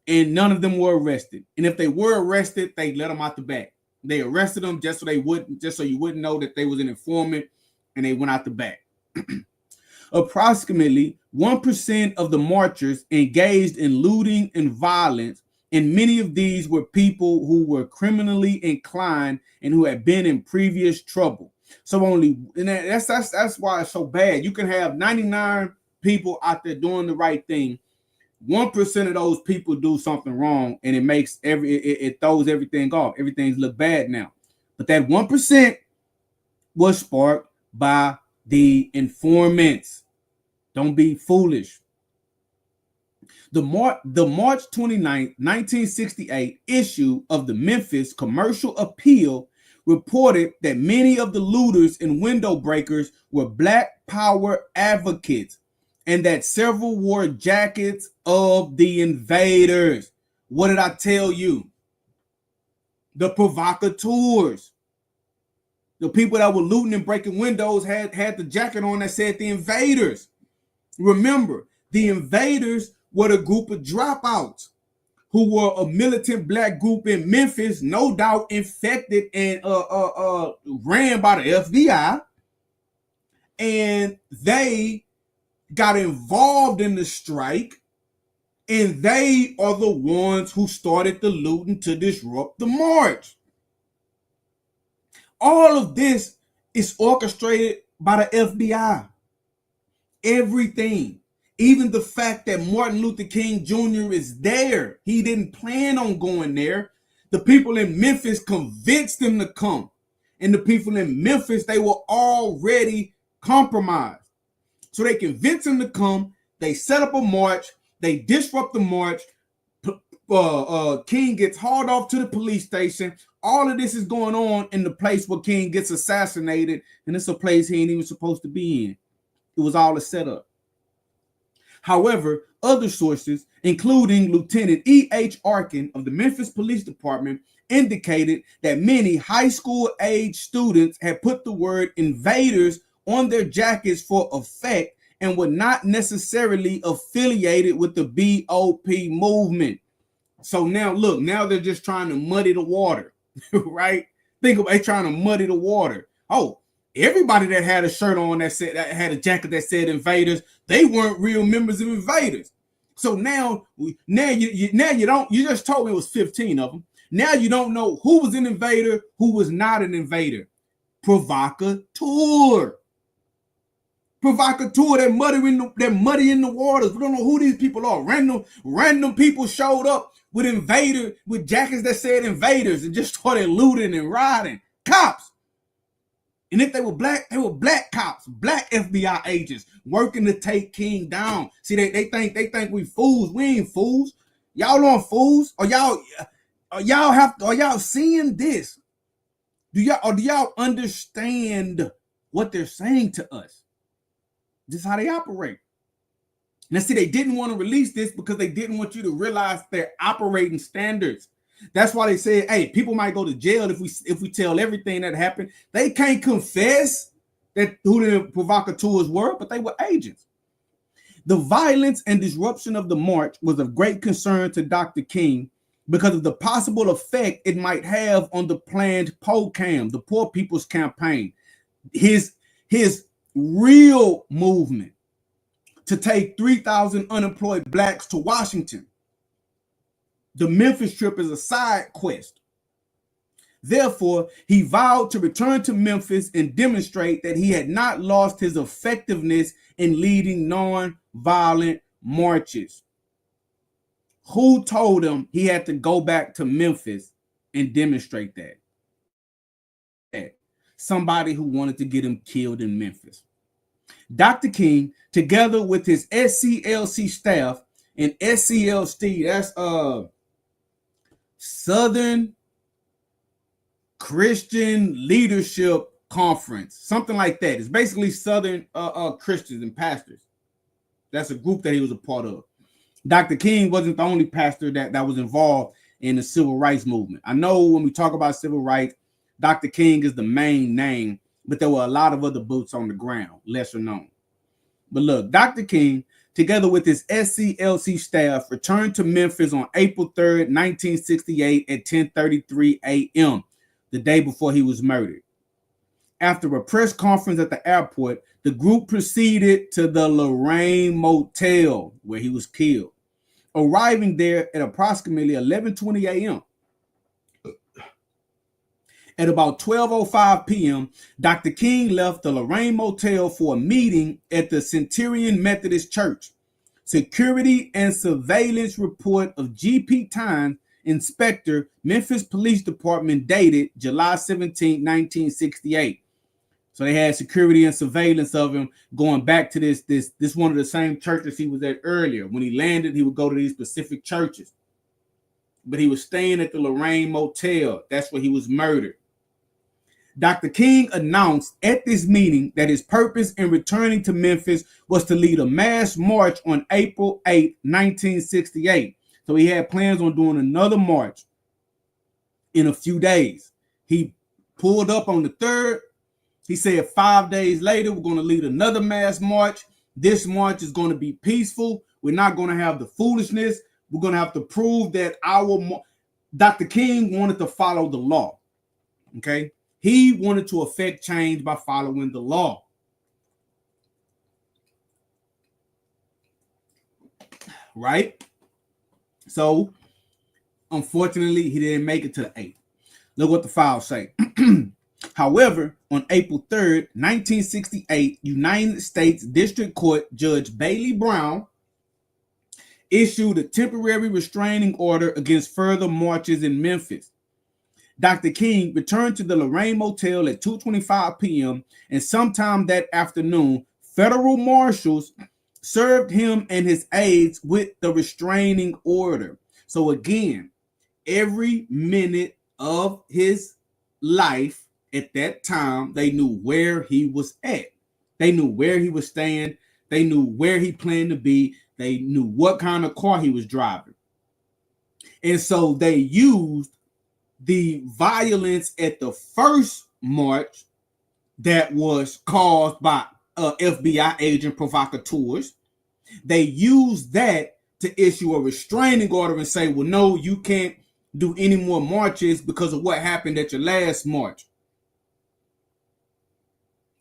and none of them were arrested. And if they were arrested, they let them out the back. They arrested them just so you wouldn't know that they was an informant, and they went out the back. Approximately 1% of the marchers engaged in looting and violence, and many of these were people who were criminally inclined and who had been in previous trouble. So that's why it's so bad. You can have 99 people out there doing the right thing. 1% of those people do something wrong, and it throws everything off. Everything's look bad now. But that 1% was sparked by the informants. Don't be foolish. The March 29th, 1968 issue of the Memphis Commercial Appeal reported that many of the looters and window breakers were Black Power advocates, and that several wore jackets of the invaders. What did I tell you? The provocateurs. The people that were looting and breaking windows had the jacket on that said the invaders. Remember, the invaders were the group of dropouts who were a militant Black group in Memphis, no doubt infected and ran by the FBI. And they got involved in the strike, and they are the ones who started the looting to disrupt the march. All of this is orchestrated by the FBI. Everything. Even the fact that Martin Luther King Jr. is there. He didn't plan on going there. The people in Memphis convinced him to come. And the people in Memphis, they were already compromised. So they convince him to come. They set up a march. They disrupt the march. King gets hauled off to the police station. All of this is going on in the place where King gets assassinated. And it's a place he ain't even supposed to be in. It was all a setup. However, other sources, including Lieutenant E.H. Arkin of the Memphis Police Department, indicated that many high school age students had put the word invaders on their jackets for effect and were not necessarily affiliated with the BOP movement. So now look, now they're just trying to muddy the water, right? Think about it, trying to muddy the water. Oh, everybody that had a shirt on that had a jacket that said invaders, they weren't real members of invaders. So now you just told me it was 15 of them. Now you don't know who was an invader, who was not an invader. Provocateur. They're muddy in the waters. We don't know who these people are. Random people showed up with jackets that said invaders and just started looting and rioting. Cops. And if they were black cops, Black FBI agents working to take King down. See, they think we fools. We ain't fools. Y'all aren't fools. Are y'all seeing this? Do y'all understand what they're saying to us? This is how they operate. Now, see, they didn't want to release this because they didn't want you to realize their operating standards. That's why they said, hey, people might go to jail if we tell everything that happened. They can't confess that who the provocateurs were, but they were agents. The violence and disruption of the march was of great concern to Dr. King because of the possible effect it might have on the planned POCAM, the Poor People's Campaign, his real movement to take 3,000 unemployed blacks to Washington. The Memphis trip is a side quest. Therefore, he vowed to return to Memphis and demonstrate that he had not lost his effectiveness in leading non-violent marches. Who told him he had to go back to Memphis and demonstrate that? Somebody who wanted to get him killed in Memphis. Dr. King, together with his SCLC staff, and SCLC, that's Southern Christian Leadership Conference, something like that. It's basically Southern Christians and pastors. That's a group that he was a part of. Dr. King wasn't the only pastor that was involved in the civil rights movement. I know when we talk about civil rights, Dr. King is the main name, but there were a lot of other boots on the ground, lesser known. But look, Dr. King, together with his SCLC staff, returned to Memphis on April 3rd, 1968 at 10:33 a.m., the day before he was murdered. After a press conference at the airport, the group proceeded to the Lorraine Motel where he was killed, arriving there at approximately 11:20 a.m. At about 12:05 p.m., Dr. King left the Lorraine Motel for a meeting at the Centurion Methodist Church. Security and surveillance report of G.P. Tynes, Inspector, Memphis Police Department, dated July 17, 1968. So they had security and surveillance of him going back to this one of the same churches he was at earlier. When he landed, he would go to these specific churches. But he was staying at the Lorraine Motel. That's where he was murdered. Dr. King announced at this meeting that his purpose in returning to Memphis was to lead a mass march on April 8, 1968. So he had plans on doing another march in a few days. He pulled up on the 3rd. He said 5 days later, we're going to lead another mass march. This march is going to be peaceful. We're not going to have the foolishness. We're going to have to prove that Dr. King wanted to follow the law. Okay. He wanted to affect change by following the law. Right? So, unfortunately, he didn't make it to the 8th. Look what the files say. However, on April 3rd, 1968, United States District Court Judge Bailey Brown issued a temporary restraining order against further marches in Memphis. Dr. King returned to the Lorraine Motel at 2:25 p.m. and sometime that afternoon, federal marshals served him and his aides with the restraining order. So again, every minute of his life at that time, they knew where he was at. They knew where he was staying. They knew where he planned to be. They knew what kind of car he was driving. And so they used the violence at the first march that was caused by FBI agent provocateurs. They used that to issue a restraining order and say, well, no, you can't do any more marches because of what happened at your last march.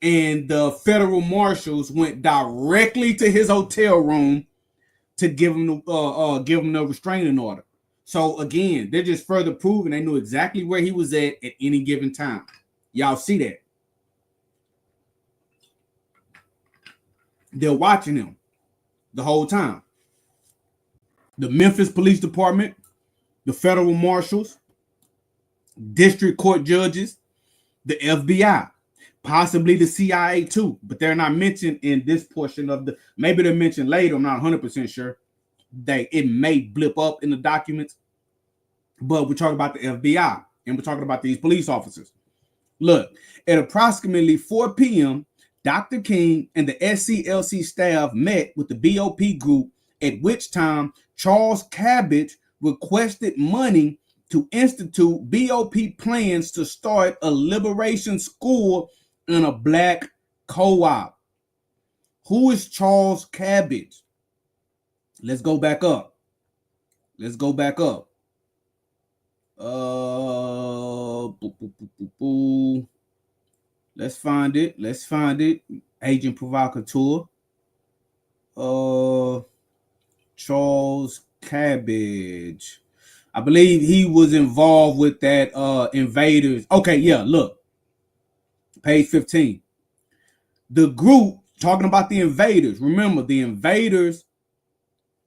And the federal marshals went directly to his hotel room to give him the restraining order. So again, they're just further proving they knew exactly where he was at any given time. Y'all see that? They're watching him the whole time. The Memphis Police Department, the federal marshals, district court judges, the FBI, possibly the CIA too, but they're not mentioned in this portion of maybe they're mentioned later. I'm not 100% sure. It may blip up in the documents, but we're talking about the FBI and we're talking about these police officers. Look, at approximately 4 p.m., Dr. King and the SCLC staff met with the BOP group, at which time Charles Cabbage requested money to institute BOP plans to start a liberation school and a black co-op. Who is Charles Cabbage? Let's go back up. Let's go back up. Boo, boo, boo, boo, boo. Let's find it. Let's find it. Agent Provocateur. Charles Cabbage. I believe he was involved with that invaders. Okay, yeah, look. Page 15. The group talking about the invaders. Remember, the invaders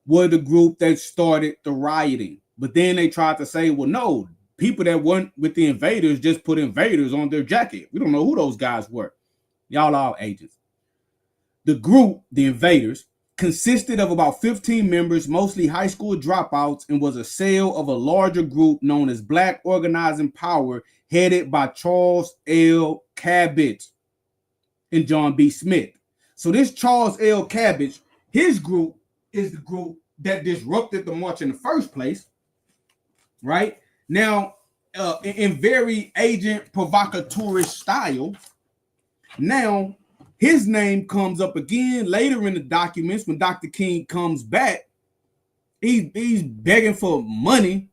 were the group that started the rioting. But then they tried to say, well, no, people that weren't with the invaders just put invaders on their jacket. We don't know who those guys were. Y'all are agents. The group, the invaders, consisted of about 15 members, mostly high school dropouts, and was a cell of a larger group known as Black Organizing Power, headed by Charles L. Cabbage and John B. Smith. So this Charles L. Cabbage, his group is the group that disrupted the march in the first place, right? Now, in very agent provocateurish style, now his name comes up again later in the documents when Dr. King comes back. He's begging for money.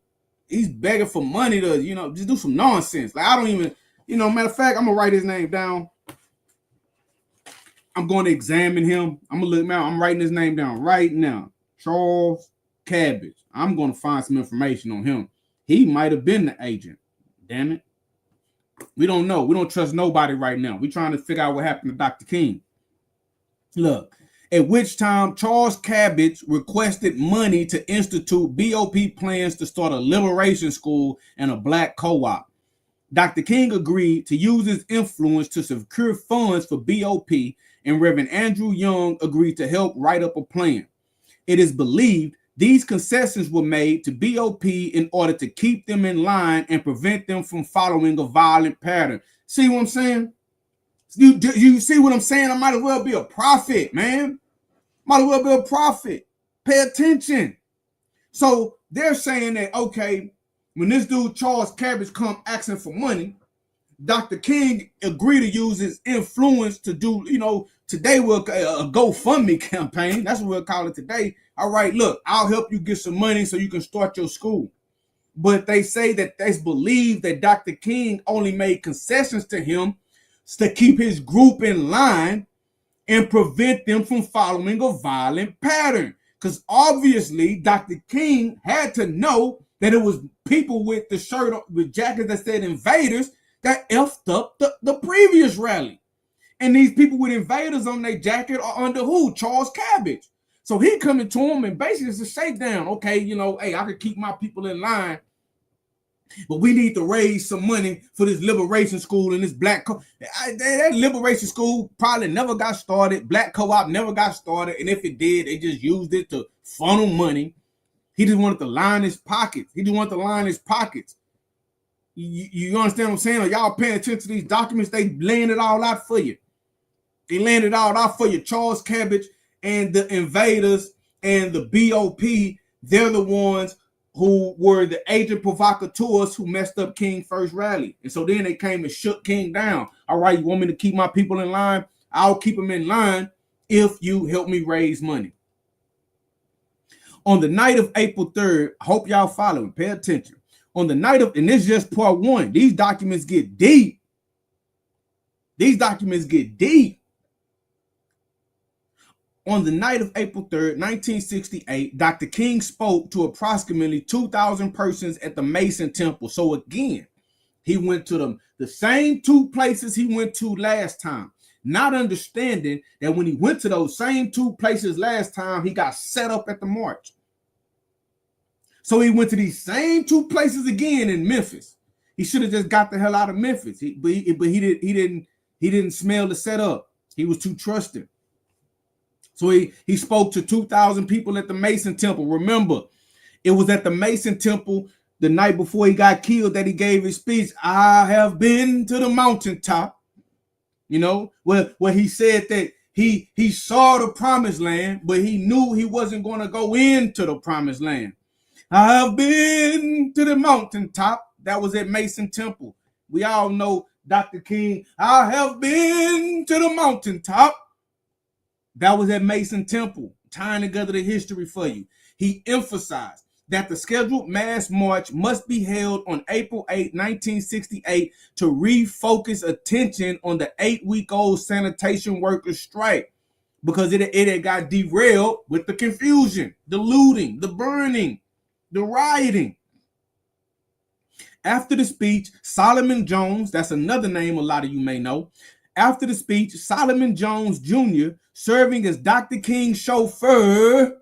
He's begging for money to, just do some nonsense. Like, I don't even, matter of fact, I'm going to write his name down. I'm going to examine him. I'm going to look now. I'm writing his name down right now. Charles Cabbage. I'm going to find some information on him. He might have been the agent. Damn it. We don't know. We don't trust nobody right now. We're trying to figure out what happened to Dr. King. Look, at which time Charles Cabbage requested money to institute BOP plans to start a liberation school and a black co-op. Dr. King agreed to use his influence to secure funds for BOP, and Reverend Andrew Young agreed to help write up a plan. It is believed these concessions were made to BOP in order to keep them in line and prevent them from following a violent pattern. See what I'm saying? You see what I'm saying? I might as well be a prophet, man. Might as well be a prophet. Pay attention. So they're saying that, okay, when this dude Charles Cabbage come asking for money, Dr. King agreed to use his influence to do, today we'll a GoFundMe campaign. That's what we'll call it today. All right, look, I'll help you get some money so you can start your school. But they say that it's believed that Dr. King only made concessions to him to keep his group in line and prevent them from following a violent pattern. Because obviously, Dr. King had to know that it was people with the shirt, with jackets that said invaders, that effed up the previous rally. And these people with invaders on their jacket are under who? Charles Cabbage. So he coming to him and basically it's a shakedown. Okay, hey, I could keep my people in line, but we need to raise some money for this liberation school and this black that liberation school probably never got started. Black co-op never got started. And if it did, they just used it to funnel money. He just wanted to line his pockets. You understand what I'm saying? Are y'all paying attention to these documents? They laying it all out for you. They laying it all out for you. Charles Cabbage and the invaders and the BOP, they're the ones who were the agent provocateurs who messed up King's first rally. And so then they came and shook King down. All right, you want me to keep my people in line? I'll keep them in line if you help me raise money. On the night of April 3rd, I hope y'all following, pay attention. On the night of, and this is just part one, these documents get deep. On the night of April 3rd, 1968, Dr. King spoke to approximately 2,000 persons at the Mason Temple. So again, he went to the same two places he went to last time, not understanding that when he went to those same two places last time, he got set up at the march. So he went to these same two places again in Memphis. He should have just got the hell out of Memphis. But he didn't smell the setup. He was too trusting. So he spoke to 2,000 people at the Mason Temple. Remember, it was at the Mason Temple the night before he got killed that he gave his speech. I have been to the mountaintop. Where he said that he saw the promised land, but he knew he wasn't going to go into the promised land. I have been to the mountaintop. That was at Mason Temple. We all know Dr. King. I have been to the mountaintop. That was at Mason Temple, tying together the history for you. He emphasized that the scheduled mass march must be held on April 8, 1968 to refocus attention on the 8-week-old sanitation workers' strike, because it had got derailed with the confusion, the looting, the burning, the rioting. After the speech, Solomon Jones, that's another name a lot of you may know. After the speech, Solomon Jones Jr., serving as Dr. King's chauffeur,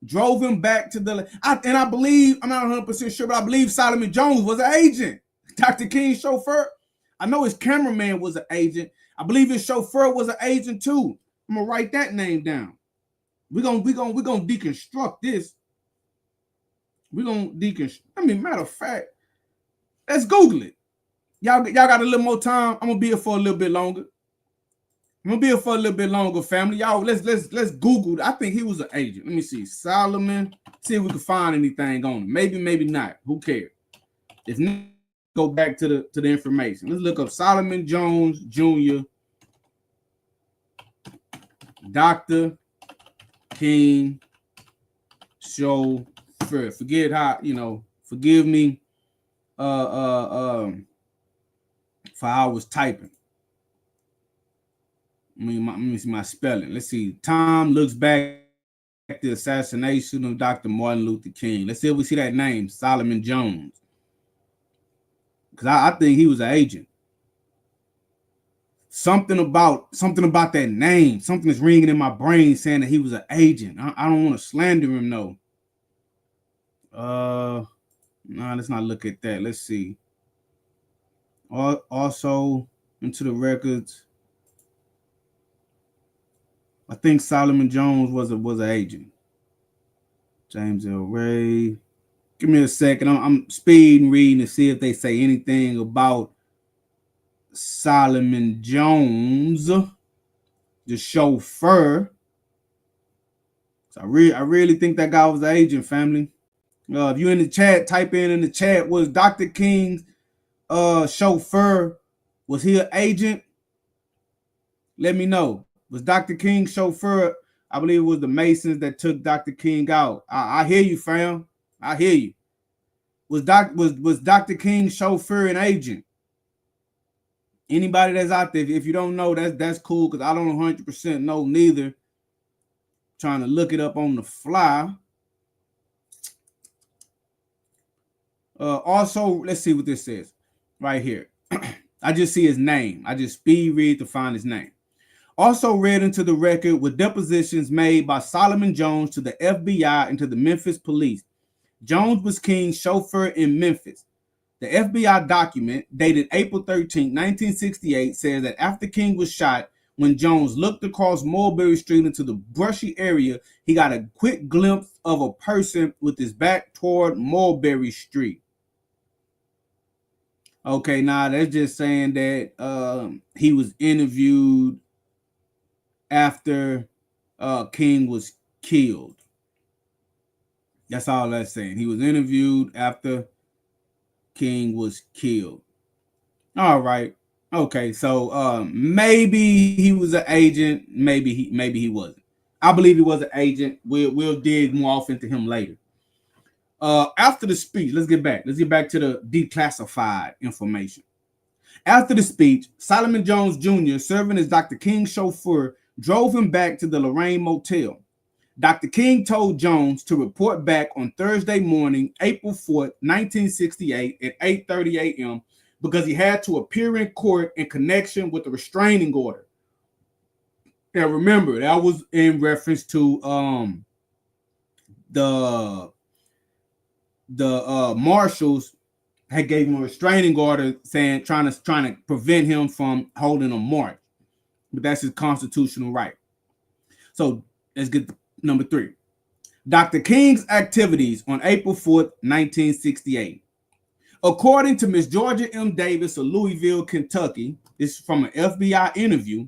drove him back to the, and I believe, I'm not 100% sure, but I believe Solomon Jones was an agent. Dr. King's chauffeur, I know his cameraman was an agent. I believe his chauffeur was an agent too. I'm gonna write that name down. We're gonna deconstruct this. We're gonna deconstruct. I mean, matter of fact, let's Google it. Y'all got a little more time. I'm gonna be here for a little bit longer. Family. Y'all, let's Google. I think he was an agent. Let me see. Solomon. See if we can find anything on him. Maybe not. Who cares? If not, go back to the information. Let's look up Solomon Jones Jr. Dr. King chauffeur. Forget how, forgive me for how I was typing. Let me see my spelling. Let's see. Tom looks back at the assassination of Dr. Martin Luther King. Let's see if we see that name, Solomon Jones. Because I think he was an agent. Something about that name. Something is ringing in my brain saying that he was an agent. I don't want to slander him, though. No, let's not look at that. Let's see. Also, into the records, I think Solomon Jones was an agent. James L. Ray. Give me a second. I'm speeding reading to see if they say anything about Solomon Jones, the chauffeur. So I really think that guy was an agent, family. If you in the chat, type in the chat, was Dr. King's chauffeur, was he an agent? Let me know. Was Dr. King's chauffeur? I believe it was the Masons that took Dr. King out. I hear you, fam. I hear you. Was Dr. King's chauffeur an agent? Anybody that's out there, if you don't know, that's cool, because I don't 100% know neither. Trying to look it up on the fly. Also, let's see what this says right here. I just see his name. I just speed read to find his name. Also read into the record were depositions made by Solomon Jones to the FBI and to the Memphis police. Jones was King's chauffeur in Memphis. The FBI document dated April 13, 1968 says that after King was shot, when Jones looked across Mulberry Street into the brushy area, he got a quick glimpse of a person with his back toward Mulberry Street. Okay, now that's just saying that he was interviewed after King was killed. That's all that's saying. He was interviewed after King was killed. All right. Okay, so maybe he was an agent, maybe he wasn't. I believe he was an agent. We'll dig more off into him later. After the speech, let's get back to the declassified information. After the speech, Solomon Jones Jr., serving as Dr. King's chauffeur, drove him back to the Lorraine Motel. Dr. King told Jones to report back on Thursday morning, April 4th, 1968 at 8:30 a.m. because he had to appear in court in connection with the restraining order. Now remember, that was in reference to the marshals had gave him a restraining order saying trying to prevent him from holding a march. But that's his constitutional right. So let's get to number 3. Dr. King's activities on April 4th, 1968. According to Miss Georgia M. Davis of Louisville, Kentucky, this is from an FBI interview,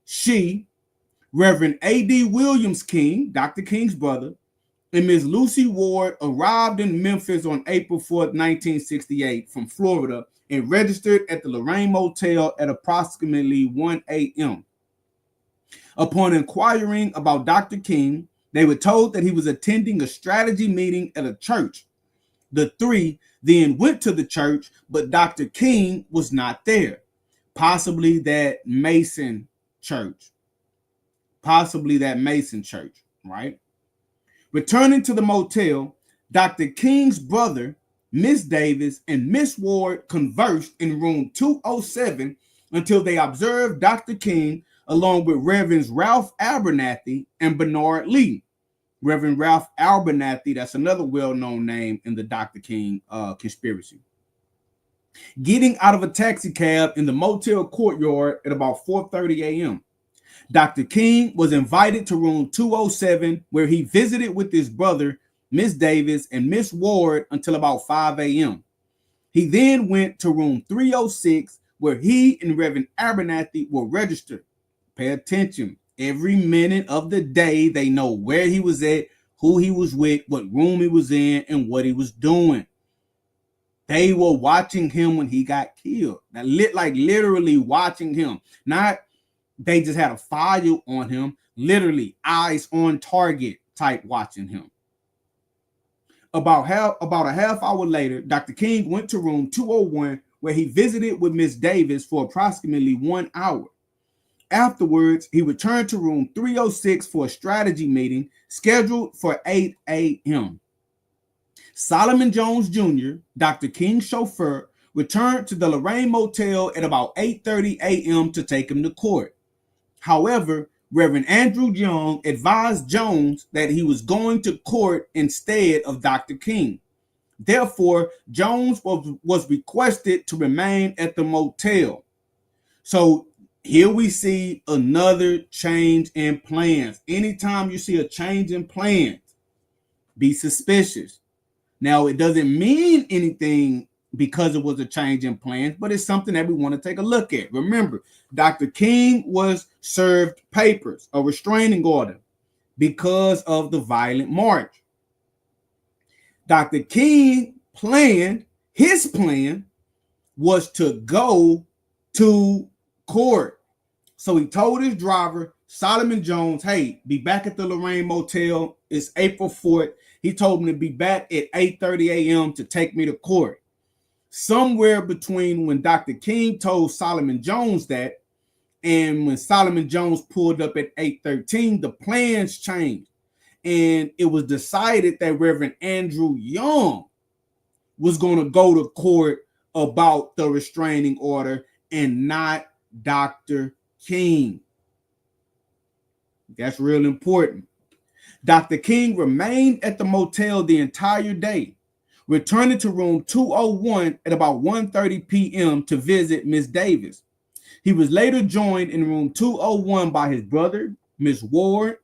she, Reverend A.D. Williams King, Dr. King's brother, and Miss Lucy Ward arrived in Memphis on April 4th, 1968 from Florida and registered at the Lorraine Motel at approximately 1 a.m. Upon inquiring about Dr. King, They were told that he was attending a strategy meeting at a church. The three then went to the church, but Dr. King was not there. Possibly that Mason church. Right? Returning to the motel, Dr. King's brother, Miss Davis, and Miss Ward conversed in room 207 until they observed Dr. King along with Reverends Ralph Abernathy and Bernard Lee. Reverend Ralph Abernathy, that's another well-known name in the Dr. King conspiracy. Getting out of a taxi cab in the motel courtyard at about 4:30 a.m. Dr. King was invited to room 207, where he visited with his brother, Miss Davis, and Miss Ward until about 5 a.m. He then went to room 306, where he and Reverend Abernathy were registered. Pay attention. Every minute of the day, they know where he was at, who he was with, what room he was in, and what he was doing. They were watching him when he got killed. Like literally watching him. Not they just had a file on him, literally eyes on target type watching him. About a half hour later, Dr. King went to room 201, where he visited with Miss Davis for approximately 1 hour. Afterwards, he returned to room 306 for a strategy meeting scheduled for 8 a.m. Solomon Jones Jr., Dr. King's chauffeur, returned to the Lorraine Motel at about 8:30 a.m. to take him to court. However, Reverend Andrew Young advised Jones that he was going to court instead of Dr. King. Therefore, Jones was requested to remain at the motel. So here we see another change in plans. Anytime you see a change in plans, be suspicious. Now, it doesn't mean anything because it was a change in plans, but it's something that we want to take a look at. Remember, Dr. King was served papers, a restraining order, because of the violent march. Dr. King his plan was to go to court. So he told his driver, Solomon Jones, hey, be back at the Lorraine Motel. It's April 4th. He told me to be back at 8:30 a.m. to take me to court. Somewhere between when Dr. King told Solomon Jones that and when Solomon Jones pulled up at 8:13, the plans changed. And it was decided that Reverend Andrew Young was going to go to court about the restraining order and not Dr. King. That's real important. Dr. King remained at the motel the entire day, returning to room 201 at about 1:30 p.m. to visit Miss Davis. He was later joined in room 201 by his brother, Miss Ward,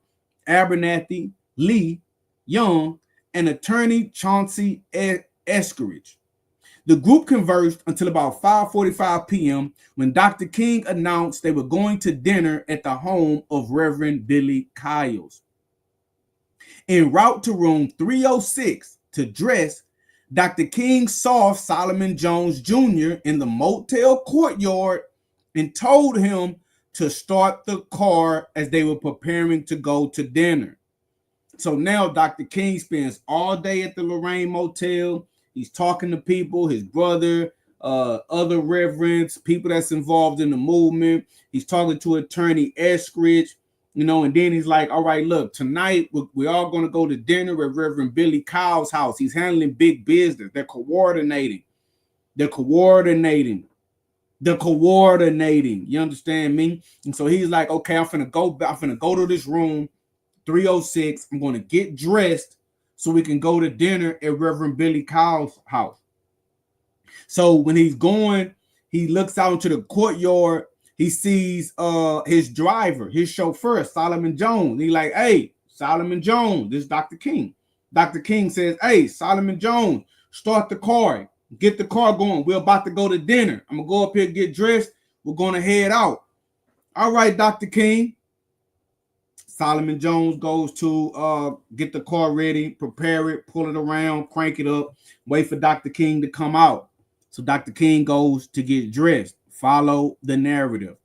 Abernathy, Lee, Young, and attorney Chauncey Eskeridge. The group conversed until about 5:45 p.m. when Dr. King announced they were going to dinner at the home of Reverend Billy Kyles. En route to room 306 to dress, Dr. King saw Solomon Jones Jr. in the motel courtyard and told him to start the car as they were preparing to go to dinner. So now Dr. King spends all day at the Lorraine Motel. He's talking to people, his brother, other reverends, people that's involved in the movement. He's talking to attorney Eskeridge, and then he's like, all right, look, tonight we're all going to go to dinner at Reverend Billy Kyle's house. He's handling big business. They're coordinating. You understand me? And so he's like, okay, I'm finna go to this room 306. I'm going to get dressed so we can go to dinner at Reverend Billy Kyle's house. So when he's going, he looks out into the courtyard. He sees his driver, his chauffeur, Solomon Jones. He's like, hey, Solomon Jones, this is Dr. King. Dr. King says, hey, Solomon Jones, start the car. Get the car going. We're about to go to dinner. I'm going to go up here, get dressed. We're going to head out. All right, Dr. King. Solomon Jones goes to get the car ready, prepare it, pull it around, crank it up, wait for Dr. King to come out. So Dr. King goes to get dressed. Follow the narrative.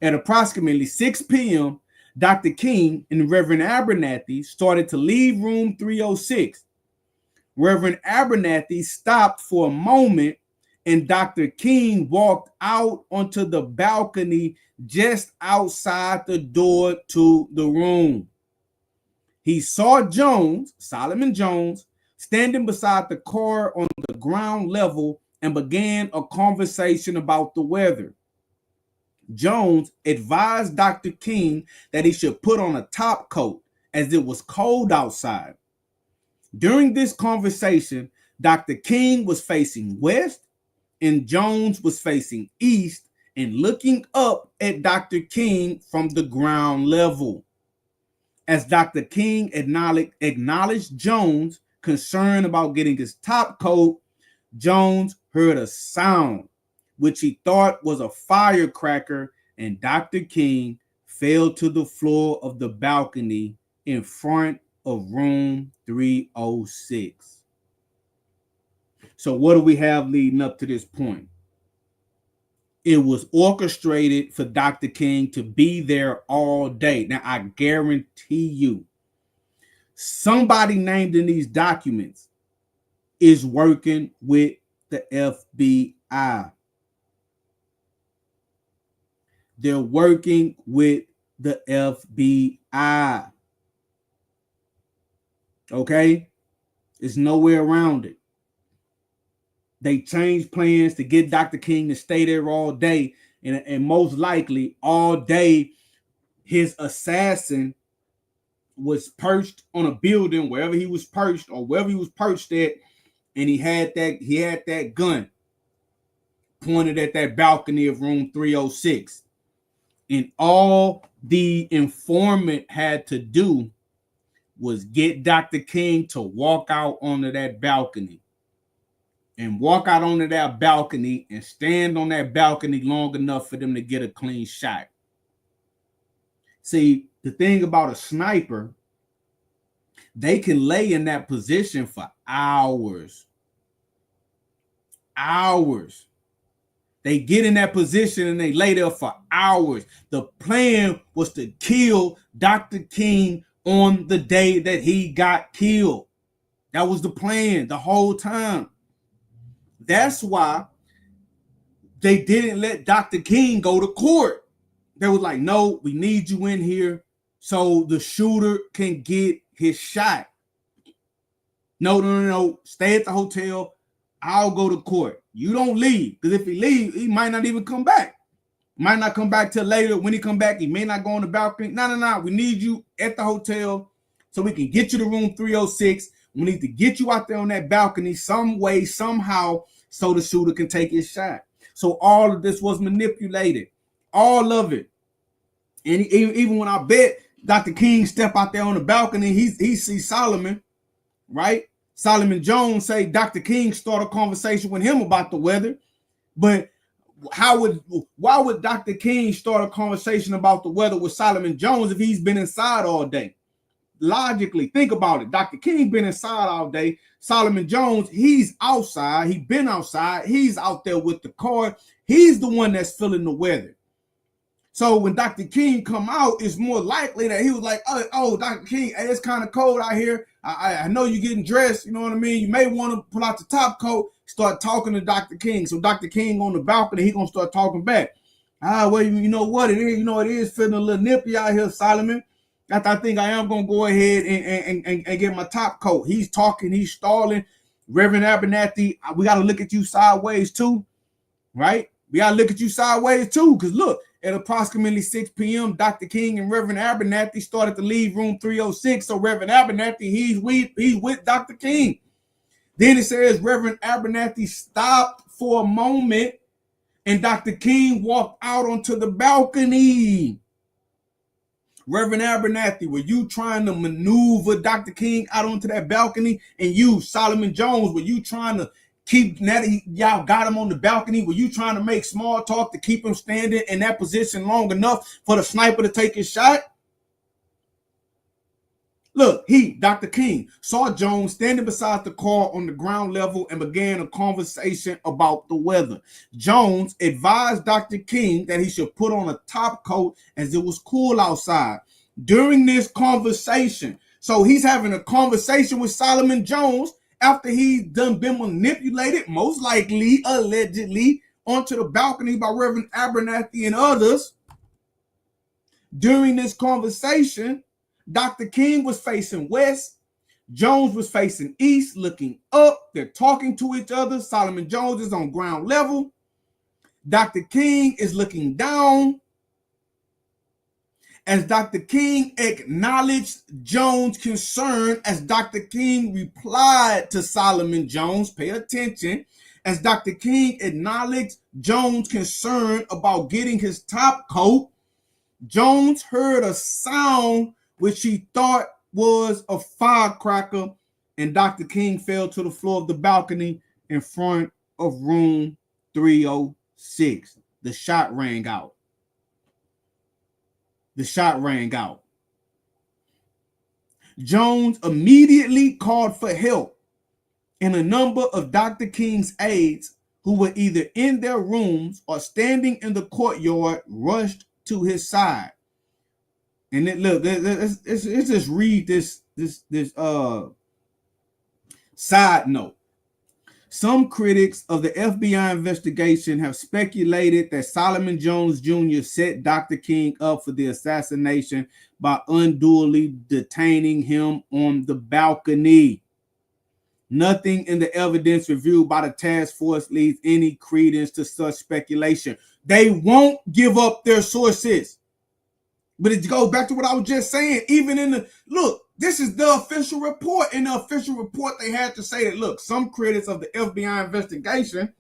At approximately 6 p.m., Dr. King and Reverend Abernathy started to leave room 306. Reverend Abernathy stopped for a moment, and Dr. King walked out onto the balcony just outside the door to the room. He saw Jones, Solomon Jones, standing beside the car on the ground level and began a conversation about the weather. Jones advised Dr. King that he should put on a top coat as it was cold outside. During this conversation, Dr. King was facing west and Jones was facing east and looking up at Dr. King from the ground level. As Dr. King acknowledged Jones' concern about getting his top coat, Jones heard a sound, which he thought was a firecracker, and Dr. King fell to the floor of the balcony in front of room 306. So what do we have leading up to this point? It was orchestrated for Dr. King to be there all day. Now, I guarantee you, somebody named in these documents is working with the FBI. They're working with the FBI. Okay? There's no way around it. They changed plans to get Dr. King to stay there all day. And most likely all day, his assassin was perched on a building, wherever he was perched or wherever he was perched at. And he had that gun pointed at that balcony of room 306. And all the informant had to do was get Dr. King to walk out onto that balcony. And walk out onto that balcony and stand on that balcony long enough for them to get a clean shot. See, the thing about a sniper, they can lay in that position for hours. Hours. They get in that position and they lay there for hours. The plan was to kill Dr. King on the day that he got killed. That was the plan the whole time. That's why they didn't let Dr. King go to court. They was like, no, we need you in here so the shooter can get his shot. No. Stay at the hotel. I'll go to court. You don't leave, because if he leaves, he might not even come back. Might not come back till later. When he come back, he may not go on the balcony. No. We need you at the hotel so we can get you to room 306. We need to get you out there on that balcony some way, somehow, so the shooter can take his shot. So all of this was manipulated. All of it. And even when I bet Dr. King step out there on the balcony, he sees Solomon, right? Solomon Jones say Dr. King start a conversation with him about the weather. But why would Dr. King start a conversation about the weather with Solomon Jones if he's been inside all day? Logically, think about it. Dr. King been inside all day. Solomon Jones, he's outside. He been outside. He's out there with the car. He's the one that's feeling the weather. So when Dr. King come out, it's more likely that he was like, oh, Dr. King, hey, it's kind of cold out here. I know you're getting dressed. You know what I mean? You may want to pull out the top coat, start talking to Dr. King. So Dr. King on the balcony, he going to start talking back. Well, you know what it is? You know, it is feeling a little nippy out here, Solomon. I think I am going to go ahead and get my top coat. He's talking, he's stalling. Reverend Abernathy, we got to look at you sideways too, right? We got to look at you sideways too, because look, at approximately 6 p.m., Dr. King and Reverend Abernathy started to leave room 306. So Reverend Abernathy, he's with Dr. King. Then it says Reverend Abernathy stopped for a moment and Dr. King walked out onto the balcony. Reverend Abernathy, were you trying to maneuver Dr. King out onto that balcony? And you, Solomon Jones, were you trying to keep Natty, y'all got him on the balcony? Were you trying to make small talk to keep him standing in that position long enough for the sniper to take his shot? Look, Dr. King, saw Jones standing beside the car on the ground level and began a conversation about the weather. Jones advised Dr. King that he should put on a top coat as it was cool outside. during this conversation. So he's having a conversation with Solomon Jones after he's done been manipulated, most likely, allegedly, onto the balcony by Reverend Abernathy and others. During this conversation, Dr. King was facing west, Jones was facing east, looking up. They're talking to each other. Solomon Jones is on ground level. Dr. King is looking down. As Dr. King acknowledged Jones' concern, as Dr. King replied to Solomon Jones, pay attention, as Dr. King acknowledged Jones' concern about getting his top coat, Jones heard a sound which he thought was a firecracker, and Dr. King fell to the floor of the balcony in front of room 306. The shot rang out. The shot rang out. Jones immediately called for help, and a number of Dr. King's aides who were either in their rooms or standing in the courtyard rushed to his side. And let's just read this side note. Some critics of the FBI investigation have speculated that Solomon Jones Jr. set Dr. King up for the assassination by unduly detaining him on the balcony. Nothing in the evidence reviewed by the task force leads any credence to such speculation. They won't give up their sources. But it goes back to what I was just saying. Even in the, look, this is the official report. In the official report, they had to say that, look, some critics of the FBI investigation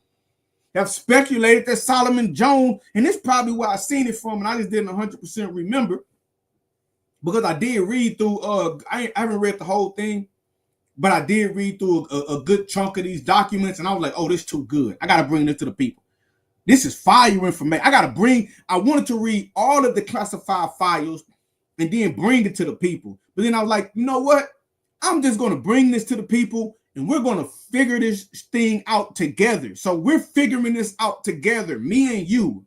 have speculated that Solomon Jones, and this is probably where I seen it from, and I just didn't 100% remember, because I did read through, I haven't read the whole thing, but I did read through a good chunk of these documents, and I was like, oh, this is too good. I got to bring this to the people. This is fire information. I wanted to read all of the classified files and then bring it to the people. But then I was like, you know what? I'm just going to bring this to the people, and we're going to figure this thing out together. So we're figuring this out together, me and you,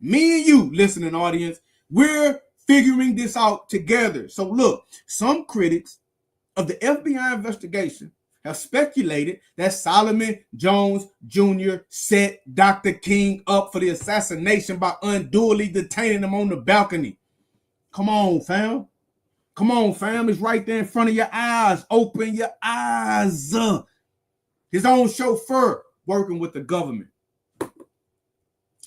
listening audience. We're figuring this out together. So look, some critics of the FBI investigation have speculated that Solomon Jones Jr. set Dr. King up for the assassination by unduly detaining him on the balcony. Come on, fam. Come on, fam. It's right there in front of your eyes. Open your eyes. His own chauffeur working with the government.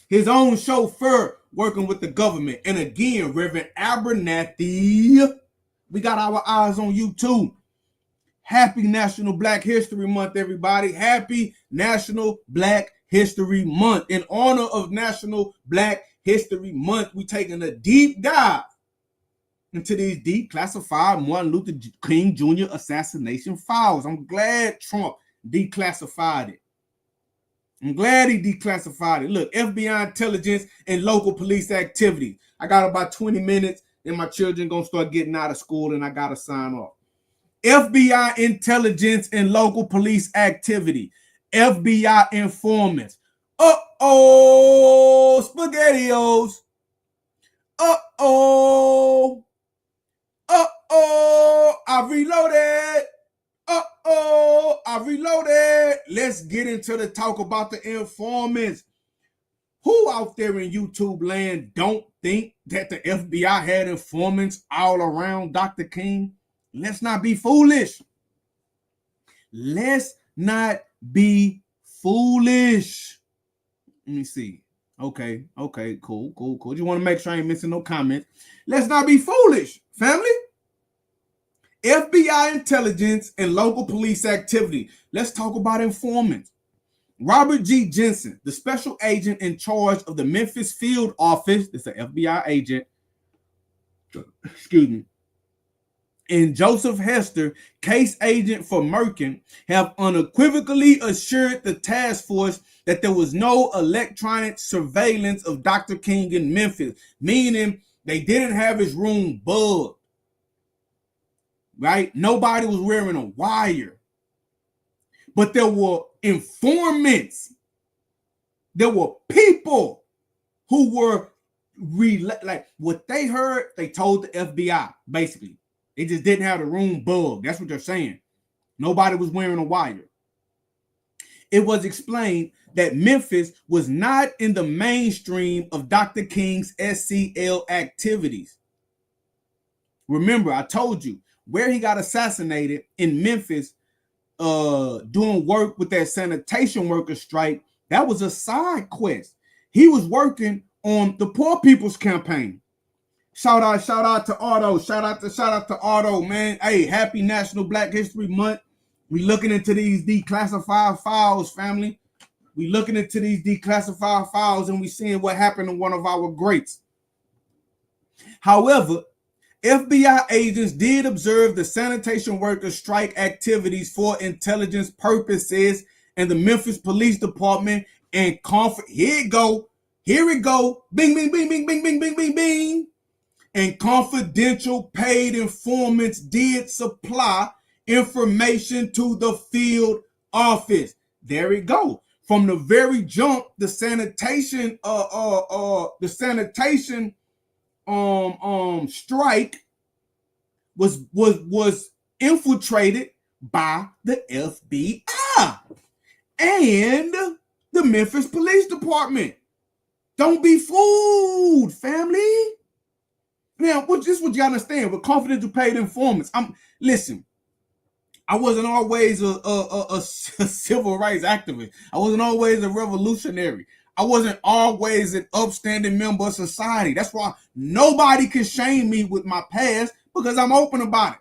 His own chauffeur working with the government. And again, Reverend Abernathy, we got our eyes on you too. Happy National Black History Month, everybody. Happy National Black History Month. In honor of National Black History Month, we're taking a deep dive into these declassified Martin Luther King Jr. assassination files. I'm glad Trump declassified it. I'm glad he declassified it. Look, FBI intelligence and local police activity. I got about 20 minutes, and my children going to start getting out of school, and I got to sign off. FBI intelligence and local police activity. FBI informants. Uh-oh, SpaghettiOs. Uh-oh. Uh-oh, I reloaded. Uh-oh, I reloaded. Let's get into the talk about the informants. Who out there in YouTube land don't think that the FBI had informants all around Dr. King? Let's not be foolish. Let's not be foolish. Let me see. Okay, cool. You want to make sure I ain't missing no comments. Let's not be foolish, family. FBI intelligence and local police activity. Let's talk about informants. Robert G. Jensen, the special agent in charge of the Memphis field office, it's an FBI agent, and Joseph Hester, case agent for Merkin, have unequivocally assured the task force that there was no electronic surveillance of Dr. King in Memphis, meaning they didn't have his room bugged, right? Nobody was wearing a wire. But there were informants. There were people who were like what they heard, they told the FBI, basically. They just didn't have the room bugged. That's what they're saying. Nobody was wearing a wire. It was explained that Memphis was not in the mainstream of Dr. King's SCL activities. Remember, I told you where he got assassinated in Memphis, doing work with that sanitation worker strike. That was a side quest. He was working on the Poor People's Campaign. Shout out to Otto. Shout out to Otto, man. Hey, happy National Black History Month. We looking into these declassified files, family. We looking into these declassified files and we seeing what happened to one of our greats. However, FBI agents did observe the sanitation workers' strike activities for intelligence purposes, and the Memphis Police Department and here it go, bing, bing, bing, bing, bing, bing, bing, bing, bing, and confidential paid informants did supply information to the field office. There it go. From the very jump, the sanitation strike was infiltrated by the FBI and the Memphis Police Department. Don't be fooled, family. Now, this is what you understand with confidential paid informants. Listen. I wasn't always a civil rights activist. I wasn't always a revolutionary. I wasn't always an upstanding member of society. That's why nobody can shame me with my past, because I'm open about it.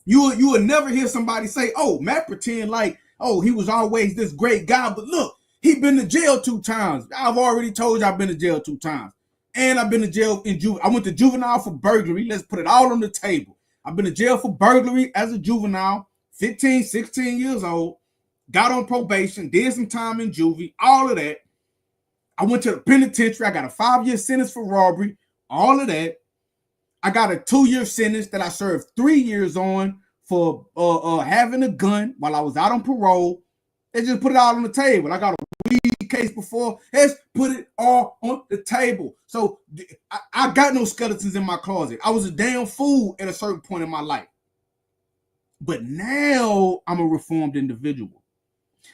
You will never hear somebody say, oh, Matt pretend like, oh, he was always this great guy, but look, he been to jail 2 times. I've already told you I've been to jail 2 times. And I've been to jail in juvenile. I went to juvenile for burglary. Let's put it all on the table. I've been to jail for burglary as a juvenile. 15, 16 years old, got on probation, did some time in juvie, all of that. I went to the penitentiary. I got a 5-year sentence for robbery, all of that. I got a 2-year sentence that I served 3 years on for having a gun while I was out on parole. They just put it all on the table. I got a weed case before. Let's put it all on the table. So I got no skeletons in my closet. I was a damn fool at a certain point in my life. But now I'm a reformed individual.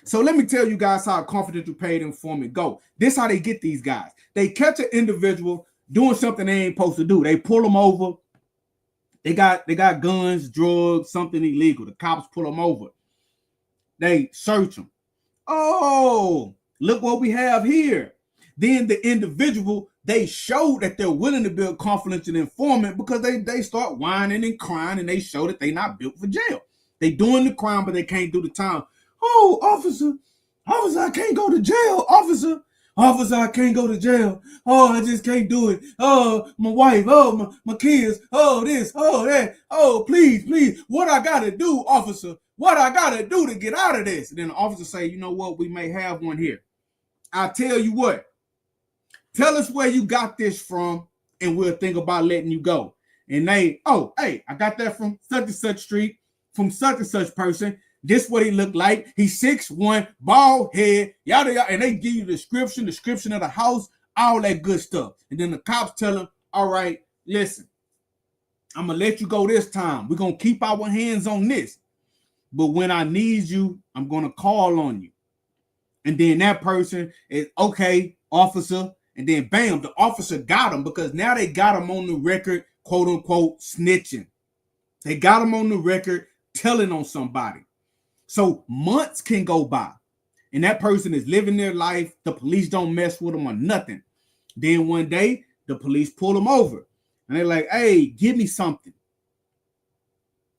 So let me tell you guys how a confidential paid informant go. This how they get these guys. They catch an individual doing something they ain't supposed to do. They pull them over. They got guns, drugs, something illegal. The cops pull them over. They search them. Oh, look what we have here. Then the individual, they show that they're willing to be a confidential informant because they start whining and crying, and they show that they're not built for jail. They doing the crime, but they can't do the time. Oh, officer, I can't go to jail. Officer, I can't go to jail. Oh, I just can't do it. Oh, my wife. Oh, my kids. Oh, this. Oh, that. Oh, please. What I got to do, officer? What I got to do to get out of this? And then the officer say, you know what? We may have one here. I'll tell you what. Tell us where you got this from, and we'll think about letting you go. And they, oh, hey, I got that from such and such street, from such and such person. This what he looked like. He's 6'1", bald head, yada yada. And they give you the description of the house, all that good stuff. And then the cops tell him, all right, listen, I'm gonna let you go this time. We're gonna keep our hands on this. But when I need you, I'm gonna call on you. And then that person is, okay, officer. And then bam, the officer got him, because now they got him on the record, quote unquote, snitching. They got him on the record telling on somebody. So months can go by and that person is living their life. The police don't mess with them or nothing. Then one day the police pull them over and they're like, hey, give me something.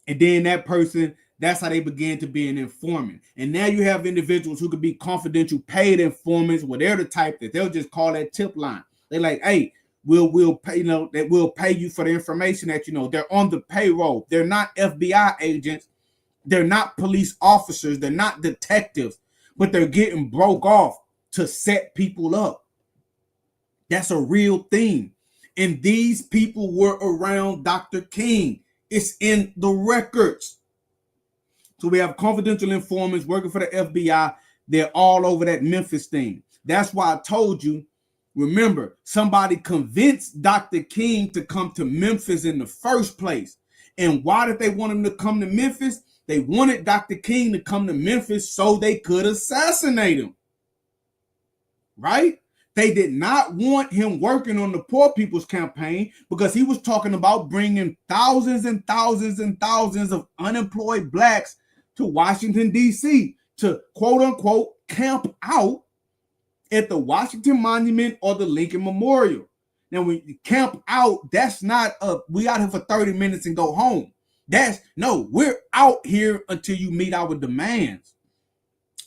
And then that person, that's how they began to be an informant. And now you have individuals who could be confidential paid informants, where they're the type that they'll just call that tip line. They're like, hey, we'll pay, that we'll pay you for the information that, they're on the payroll. They're not FBI agents. They're not police officers. They're not detectives, but they're getting broke off to set people up. That's a real thing. And these people were around Dr. King. It's in the records. So we have confidential informants working for the FBI. They're all over that Memphis thing. That's why I told you Remember, somebody convinced Dr. King to come to Memphis in the first place. And why did they want him to come to Memphis? They wanted Dr. King to come to Memphis so they could assassinate him. Right? They did not want him working on the Poor People's Campaign because he was talking about bringing thousands and thousands and thousands of unemployed blacks to Washington, D.C. to quote unquote camp out at the Washington Monument or the Lincoln Memorial. Now, when you camp out, that's not we out here for 30 minutes and go home. No, we're out here until you meet our demands.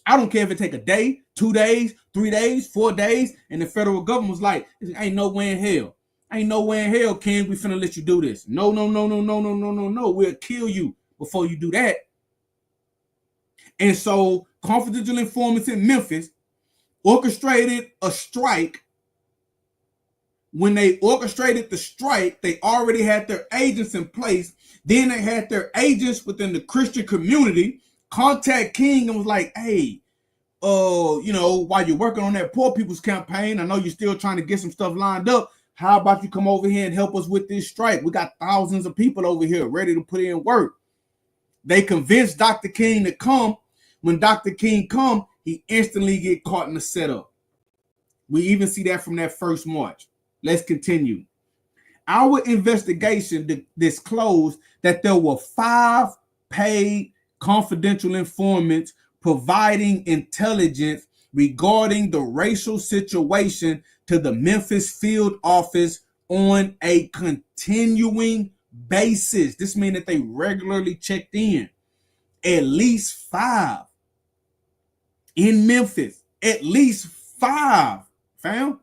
I don't care if it take a day, 2 days, 3 days, 4 days, and the federal government was like, ain't no way in hell. Ain't no way in hell, King, we finna let you do this. No. We'll kill you before you do that. And so confidential informants in Memphis orchestrated a strike. When they orchestrated the strike, they already had their agents in place. Then they had their agents within the Christian community contact King and was like, hey, while you're working on that Poor People's Campaign, I know you're still trying to get some stuff lined up. How about you come over here and help us with this strike? We got thousands of people over here ready to put in work. They convinced Dr. King to come. When Dr. King come, he instantly get caught in the setup. We even see that from that first march. Let's continue. Our investigation disclosed that there were 5 paid confidential informants providing intelligence regarding the racial situation to the Memphis field office on a continuing basis. This means that they regularly checked in. At least 5 in Memphis. At least 5, fam.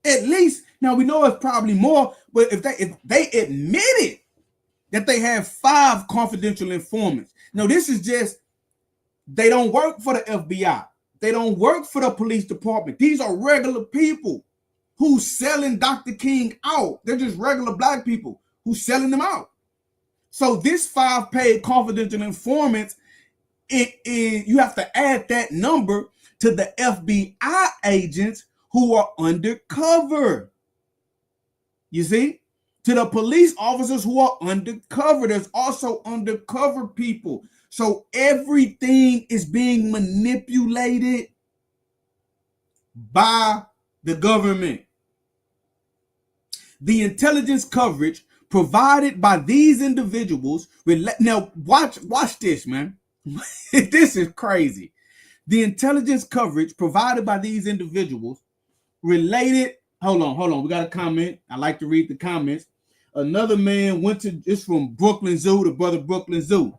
At least. Now we know it's probably more, but if they admitted that they have 5 confidential informants. Now this is just, they don't work for the FBI. They don't work for the police department. These are regular people who's selling Dr. King out. They're just regular black people who's selling them out. So this 5 paid confidential informants, you have to add that number to the FBI agents who are undercover. You see? To the police officers who are undercover. There's also undercover people. So everything is being manipulated by the government. The intelligence coverage provided by these individuals. Now, watch this, man. This is crazy. The intelligence coverage provided by these individuals related. Hold on. We got a comment. I like to read the comments. Another man it's from Brooklyn Zoo, the brother Brooklyn Zoo.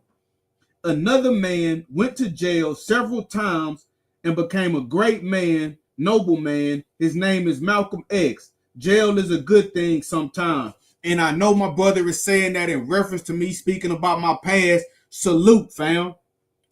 Another man went to jail several times and became a great man, noble man. His name is Malcolm X. Jail is a good thing sometimes. And I know my brother is saying that in reference to me speaking about my past. Salute, fam.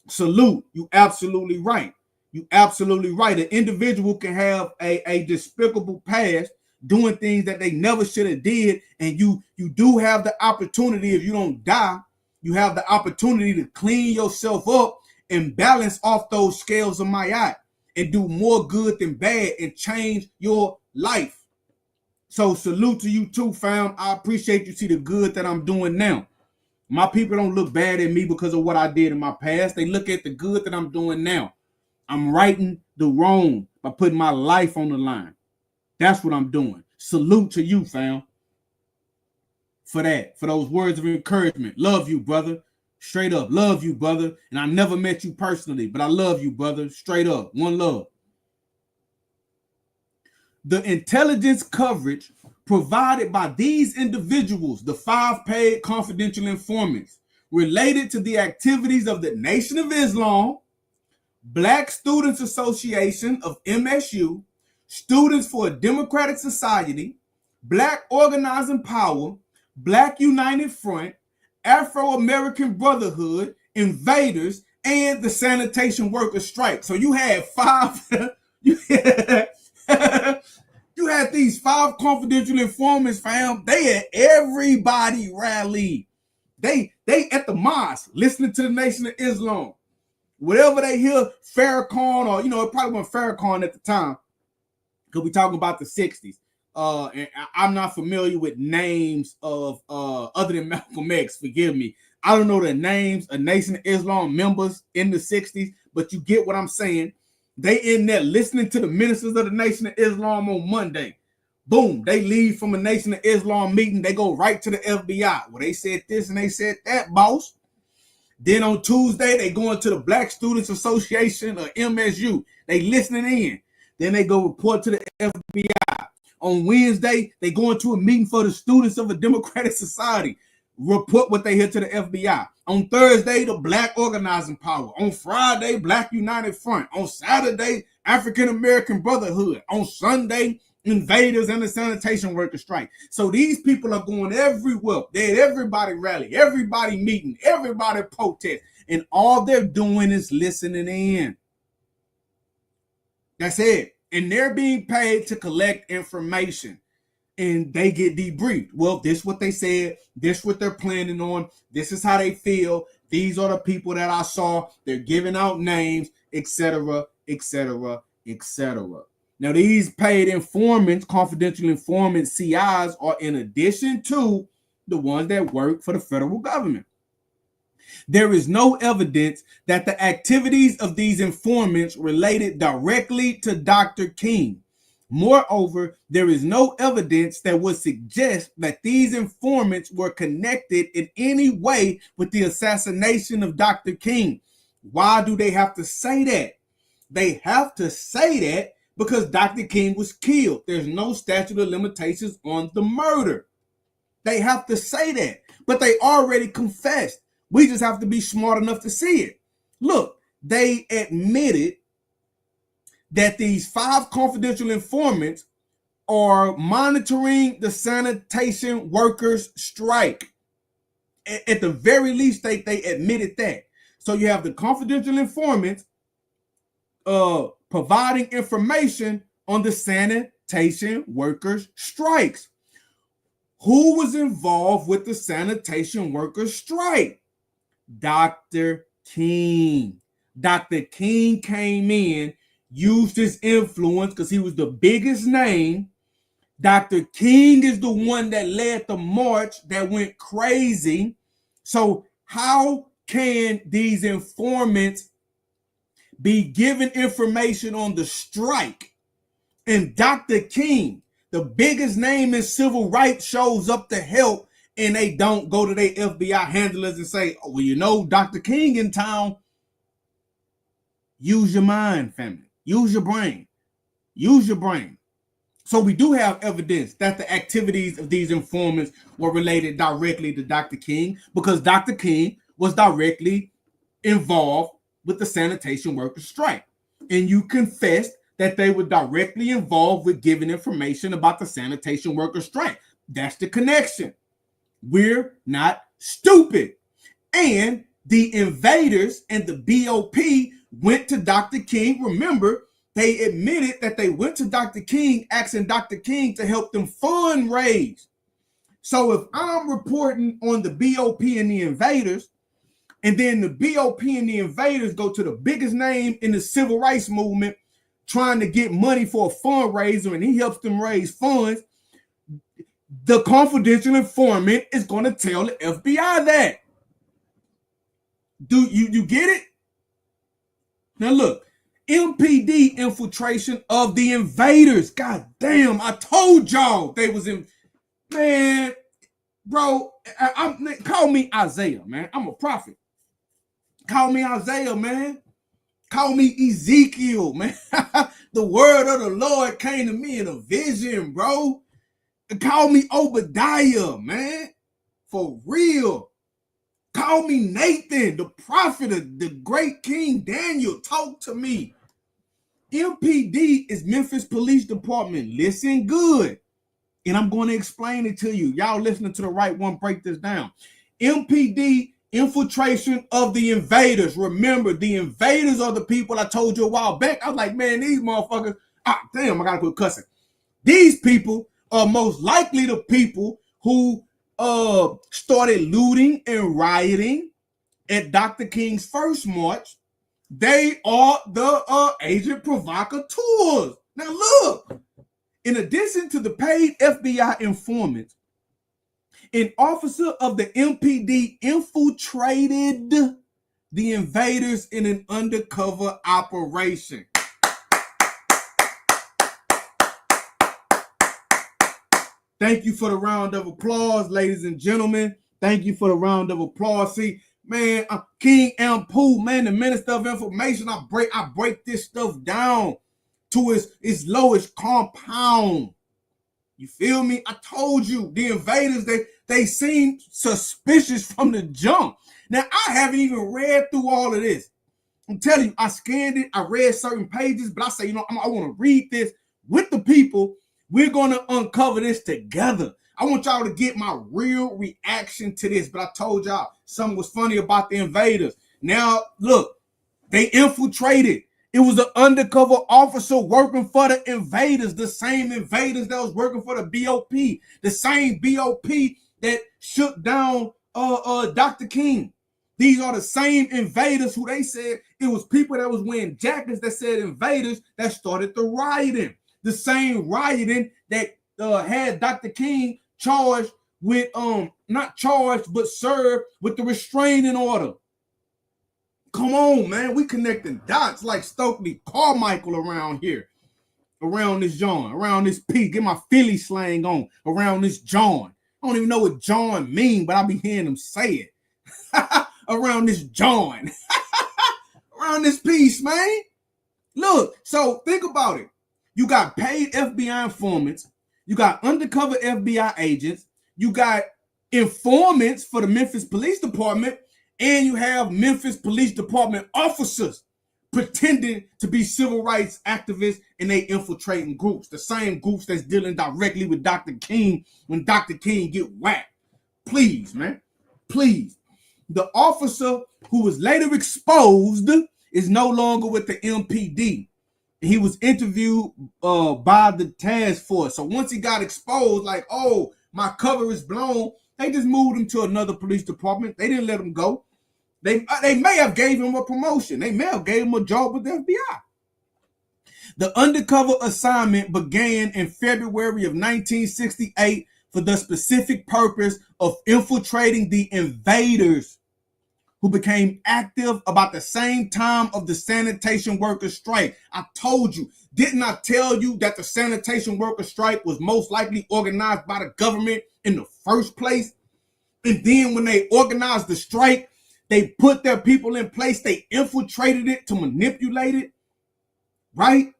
Salute. You absolutely right. You absolutely right. An individual can have a despicable past, doing things that they never should have did, and you do have the opportunity, if you don't die, you have the opportunity to clean yourself up and balance off those scales of my eye and do more good than bad and change your life. So salute to you too, fam. I appreciate you see the good that I'm doing now. My people don't look bad at me because of what I did in my past. They look at the good that I'm doing now. I'm righting the wrong by putting my life on the line. That's what I'm doing. Salute to you, fam. For that, for those words of encouragement. Love you, brother. Straight up. Love you, brother. And I never met you personally, but I love you, brother. Straight up. One love. The intelligence coverage provided by these individuals, the 5 paid confidential informants, related to the activities of the Nation of Islam, Black Students Association of MSU, Students for a Democratic Society, Black Organizing Power, Black United Front, Afro-American Brotherhood, Invaders, and the Sanitation Workers Strike. So you had 5, you had these 5 confidential informants, fam. They had everybody rally. They at the mosque listening to the Nation of Islam. Whatever they hear, Farrakhan, or it probably wasn't Farrakhan at the time, because we talking about the 60s. And I'm not familiar with names of other than Malcolm X. Forgive me. I don't know the names of Nation of Islam members in the 60s, but you get what I'm saying. They in there listening to the ministers of the Nation of Islam on Monday. Boom, they leave from a Nation of Islam meeting. They go right to the FBI. Well, they said this and they said that, boss. Then on Tuesday, they go into the Black Students Association or MSU. They listening in. Then they go report to the FBI. On Wednesday, they go into a meeting for the students of a democratic society. Report what they hear to the FBI. On Thursday, the Black Organizing Power. On Friday, Black United Front. On Saturday, African American Brotherhood. On Sunday, invaders and the sanitation worker strike. So these people are going everywhere. They had everybody rally, everybody meeting, everybody protest, and all they're doing is listening in. That's it. And they're being paid to collect information. And they get debriefed. Well, this is what they said. This is what they're planning on. This is how they feel. These are the people that I saw. They're giving out names, etc., etc., etc. Now, these paid informants, confidential informant CIs, are in addition to the ones that work for the federal government. There is no evidence that the activities of these informants related directly to Dr. King. Moreover, there is no evidence that would suggest that these informants were connected in any way with the assassination of Dr. King. Why do they have to say that? They have to say that because Dr. King was killed. There's no statute of limitations on the murder. They have to say that, but they already confessed. We just have to be smart enough to see it. Look, they admitted that these 5 confidential informants are monitoring the sanitation workers' strike. At the very least, they admitted that. So you have the confidential informants providing information on the sanitation workers' strikes. Who was involved with the sanitation workers' strike? Dr. King. Dr. King came in, used his influence because he was the biggest name. Dr. King is the one that led the march that went crazy. So how can these informants be given information on the strike? And Dr. King, the biggest name in civil rights, shows up to help, and they don't go to their FBI handlers and say, oh, well, you know, Dr. King in town. Use your mind, family. Use your brain. Use your brain. So we do have evidence that the activities of these informants were related directly to Dr. King because Dr. King was directly involved with the sanitation workers' strike. And you confessed that they were directly involved with giving information about the sanitation workers' strike. That's the connection. We're not stupid. And the invaders and the BOP went to Dr. King. Remember, they admitted that they went to Dr. King, asking Dr. King to help them fundraise. So if I'm reporting on the BOP and the invaders, and then the BOP and the invaders go to the biggest name in the civil rights movement trying to get money for a fundraiser, and he helps them raise funds, the confidential informant is going to tell the FBI that. Do you get it? Now look, MPD infiltration of the invaders. God damn, I told y'all they was in. Man, bro, call me Isaiah, man. I'm a prophet. Call me Isaiah, man. Call me Ezekiel, man. The word of the Lord came to me in a vision, bro. Call me Obadiah, man. For real. Call me Nathan, the prophet of the great King Daniel. Talk to me. MPD is Memphis Police Department. Listen good. And I'm going to explain it to you. Y'all listening to the right one, break this down. MPD infiltration of the invaders. Remember, the invaders are the people I told you a while back. I was like, man, these motherfuckers. Damn, I got to quit cussing. These people are most likely the people who started looting and rioting at Dr. King's first march. They are the agent provocateurs. Now look, In addition to the paid FBI informants, an officer of the MPD infiltrated the invaders in an undercover operation. Thank you for the round of applause, ladies and gentlemen. Thank you for the round of applause. See, man, King Ampu, man, the Minister of Information. I break this stuff down to its lowest compound. You feel me? I told you, the invaders, they seemed suspicious from the jump. Now, I haven't even read through all of this. I'm telling you, I scanned it, I read certain pages, but I say, I want to read this with the people. We're going to uncover this together. I want y'all to get my real reaction to this, but I told y'all something was funny about the invaders. Now, look, they infiltrated. It was an undercover officer working for the invaders, the same invaders that was working for the BOP, the same BOP that shut down Dr. King. These are the same invaders who they said it was people that was wearing jackets that said invaders that started the rioting. The same rioting that had Dr. King charged with, not charged, but served with the restraining order. Come on, man. We connecting dots like Stokely Carmichael around here. Around this John, around this P. Get my Philly slang on. Around this John. I don't even know what John mean, but I be hearing them say it. Around this John. Around this piece, man. Look, so think about it. You got paid FBI informants. You got undercover FBI agents. You got informants for the Memphis Police Department. And you have Memphis Police Department officers pretending to be civil rights activists, and they infiltrating groups. The same groups that's dealing directly with Dr. King when Dr. King get whacked. Please, man. Please. The officer who was later exposed is no longer with the MPD. He was interviewed by the task force. So once he got exposed, like, oh, my cover is blown, they just moved him to another police department. They didn't let him go. They may have gave him a promotion. They may have gave him a job with the FBI. The undercover assignment began in February of 1968 for the specific purpose of infiltrating the invaders who became active about the same time of the sanitation workers' strike. I told you, didn't I tell you that the sanitation workers' strike was most likely organized by the government in the first place? And then when they organized the strike, they put their people in place, they infiltrated it to manipulate it, right?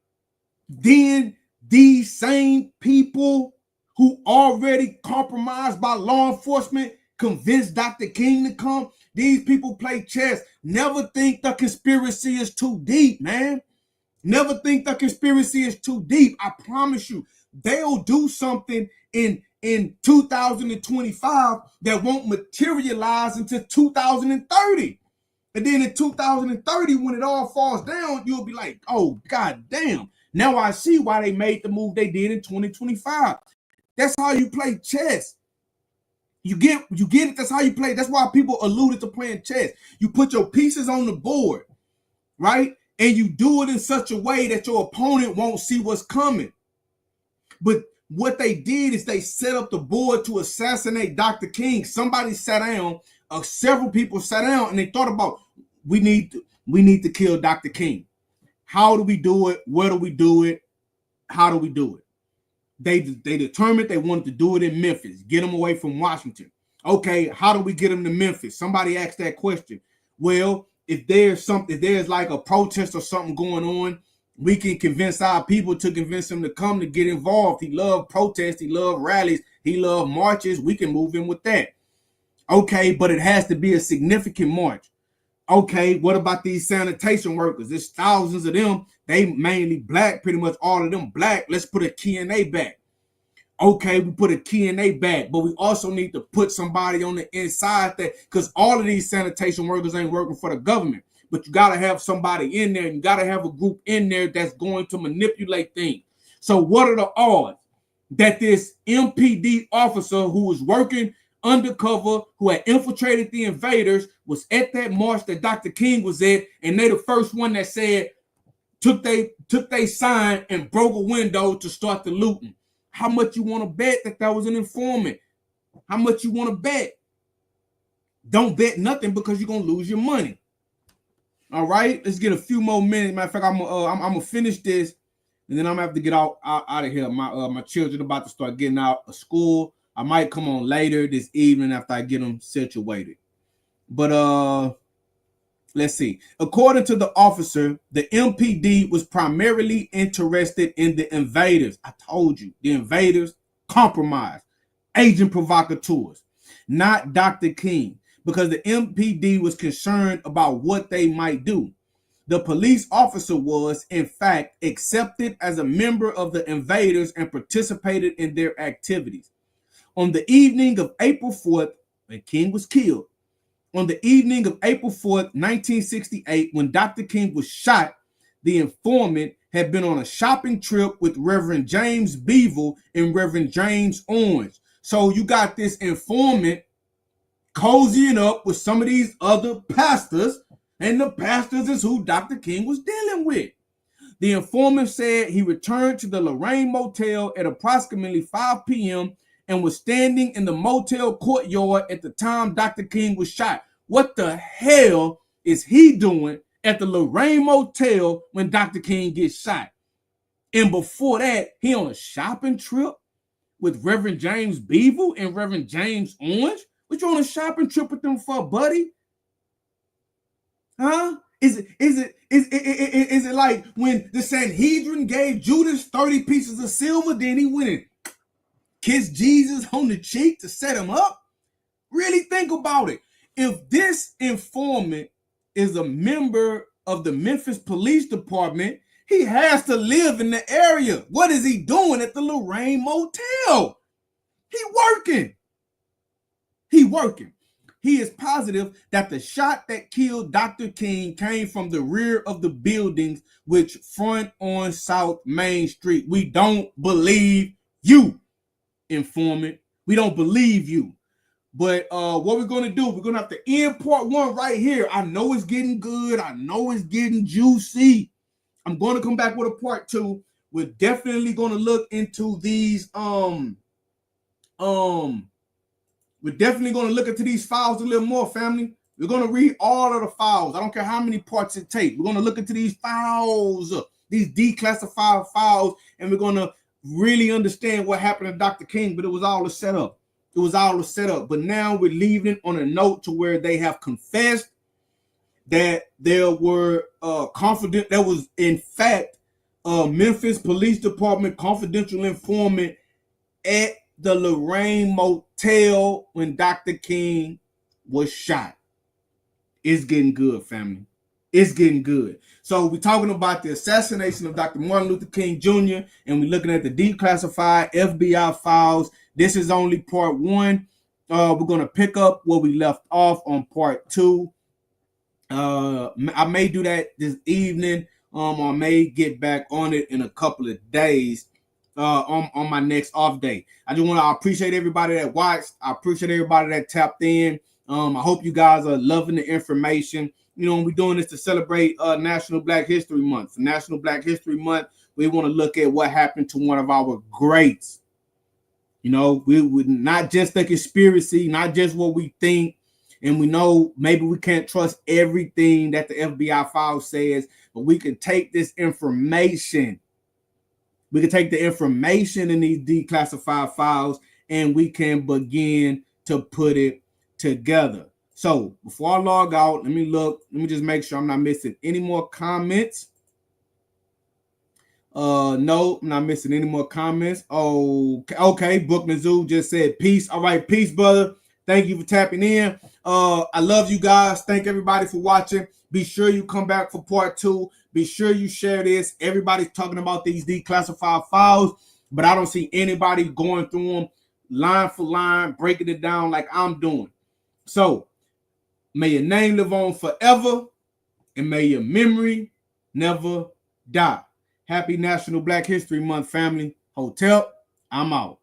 Then these same people who already compromised by law enforcement convinced Dr. King to come. These people play chess. Never think the conspiracy is too deep, man. Never think the conspiracy is too deep. I promise you, they'll do something in 2025 that won't materialize until 2030. And then in 2030, when it all falls down, you'll be like, oh, God damn. Now I see why they made the move they did in 2025. That's how you play chess. You get it. That's how you play. That's why people alluded to playing chess. You put your pieces on the board, right? And you do it in such a way that your opponent won't see what's coming. But what they did is they set up the board to assassinate Dr. King. Somebody sat down, several people sat down, and they thought about, we need to kill Dr. King. How do we do it? Where do we do it? How do we do it? They determined they wanted to do it in Memphis, get them away from Washington. Okay, how do we get them to Memphis? Somebody asked that question. Well, if there's like a protest or something going on, we can convince our people to convince him to come to get involved. He loved protests. He loved rallies. He loved marches. We can move in with that. Okay, but it has to be a significant march. Okay, what about these sanitation workers? There's thousands of them. They mainly black, pretty much all of them black. Let's put a Q&A back. Okay, we put a Q&A back, but we also need to put somebody on the inside that, because all of these sanitation workers ain't working for the government. But you got to have somebody in there, and you got to have a group in there that's going to manipulate things. So what are the odds that this MPD officer who was working undercover, who had infiltrated the invaders, was at that march that Dr. King was at, and they the first one that said, took they sign and broke a window to start the looting. How much you want to bet that was an informant? How much you want to bet? Don't bet nothing because you're gonna lose your money. All right, let's get a few more minutes. Matter of fact, I'm gonna finish this, and then I'm gonna have to get out of here. My children about to start getting out of school. I might come on later this evening after I get them situated. But let's see. According to the officer, the MPD was primarily interested in the invaders. I told you, the invaders, compromised, agent provocateurs, not Dr. King, because the MPD was concerned about what they might do. The police officer was, in fact, accepted as a member of the invaders and participated in their activities. On the evening of April 4th, when King was killed, on the evening of April 4th, 1968, when Dr. King was shot, the informant had been on a shopping trip with Reverend James Beeville and Reverend James Orange. So you got this informant cozying up with some of these other pastors, and the pastors is who Dr. King was dealing with. The informant said he returned to the Lorraine Motel at approximately 5 p.m. and was standing in the motel courtyard at the time Dr. King was shot. What the hell is he doing at the Lorraine Motel when Dr. King gets shot? And before that, he on a shopping trip with Reverend James Beeville and Reverend James Orange? What you on a shopping trip with them for, buddy? Huh? Is it like when the Sanhedrin gave Judas 30 pieces of silver, then he went and kissed Jesus on the cheek to set him up? Really think about it. If this informant is a member of the Memphis Police Department, he has to live in the area. What is he doing at the Lorraine Motel? He working. He is positive that the shot that killed Dr. King came from the rear of the buildings which front on South Main Street. We don't believe you, informant. We don't believe you. But what we're going to do, we're going to have to end part one right here. I know it's getting good. I know it's getting juicy. I'm going to come back with a part two. We're definitely going to look into these we're definitely going to look into these files a little more, family. We're going to read all of the files. I don't care how many parts it takes. We're going to look into these files, these declassified files, and we're going to really understand what happened to Dr. King, but it was all a setup. It was all a setup. But now we're leaving it on a note to where they have confessed that there were confident. There was, in fact, Memphis Police Department confidential informant at the Lorraine Motel when Dr. King was shot. It's getting good, family. It's getting good. So we're talking about the assassination of Dr. Martin Luther King Jr. and we're looking at the declassified FBI files. This is only part one. We're going to pick up where we left off on part two. I may do that this evening. Or I may get back on it in a couple of days. On my next off day. I just want to appreciate everybody that watched. I appreciate everybody that tapped in. I hope you guys are loving the information. You know, we're doing this to celebrate National Black History Month. For National Black History Month, we want to look at what happened to one of our greats. You know, we would not just the conspiracy, not just what we think. And we know maybe we can't trust everything that the FBI file says, but we can take this information. We can take the information in these declassified files and we can begin to put it together. So before I log out, let me look. Let me just make sure I'm not missing any more comments. No, I'm not missing any more comments. Okay. Book Mizzou just said peace. All right, peace, brother. Thank you for tapping in. I love you guys. Thank everybody for watching. Be sure you come back for part two. Be sure you share this. Everybody's talking about these declassified files, but I don't see anybody going through them line for line, breaking it down like I'm doing. So may your name live on forever, and may your memory never die. Happy National Black History Month, family. Hotel, I'm out.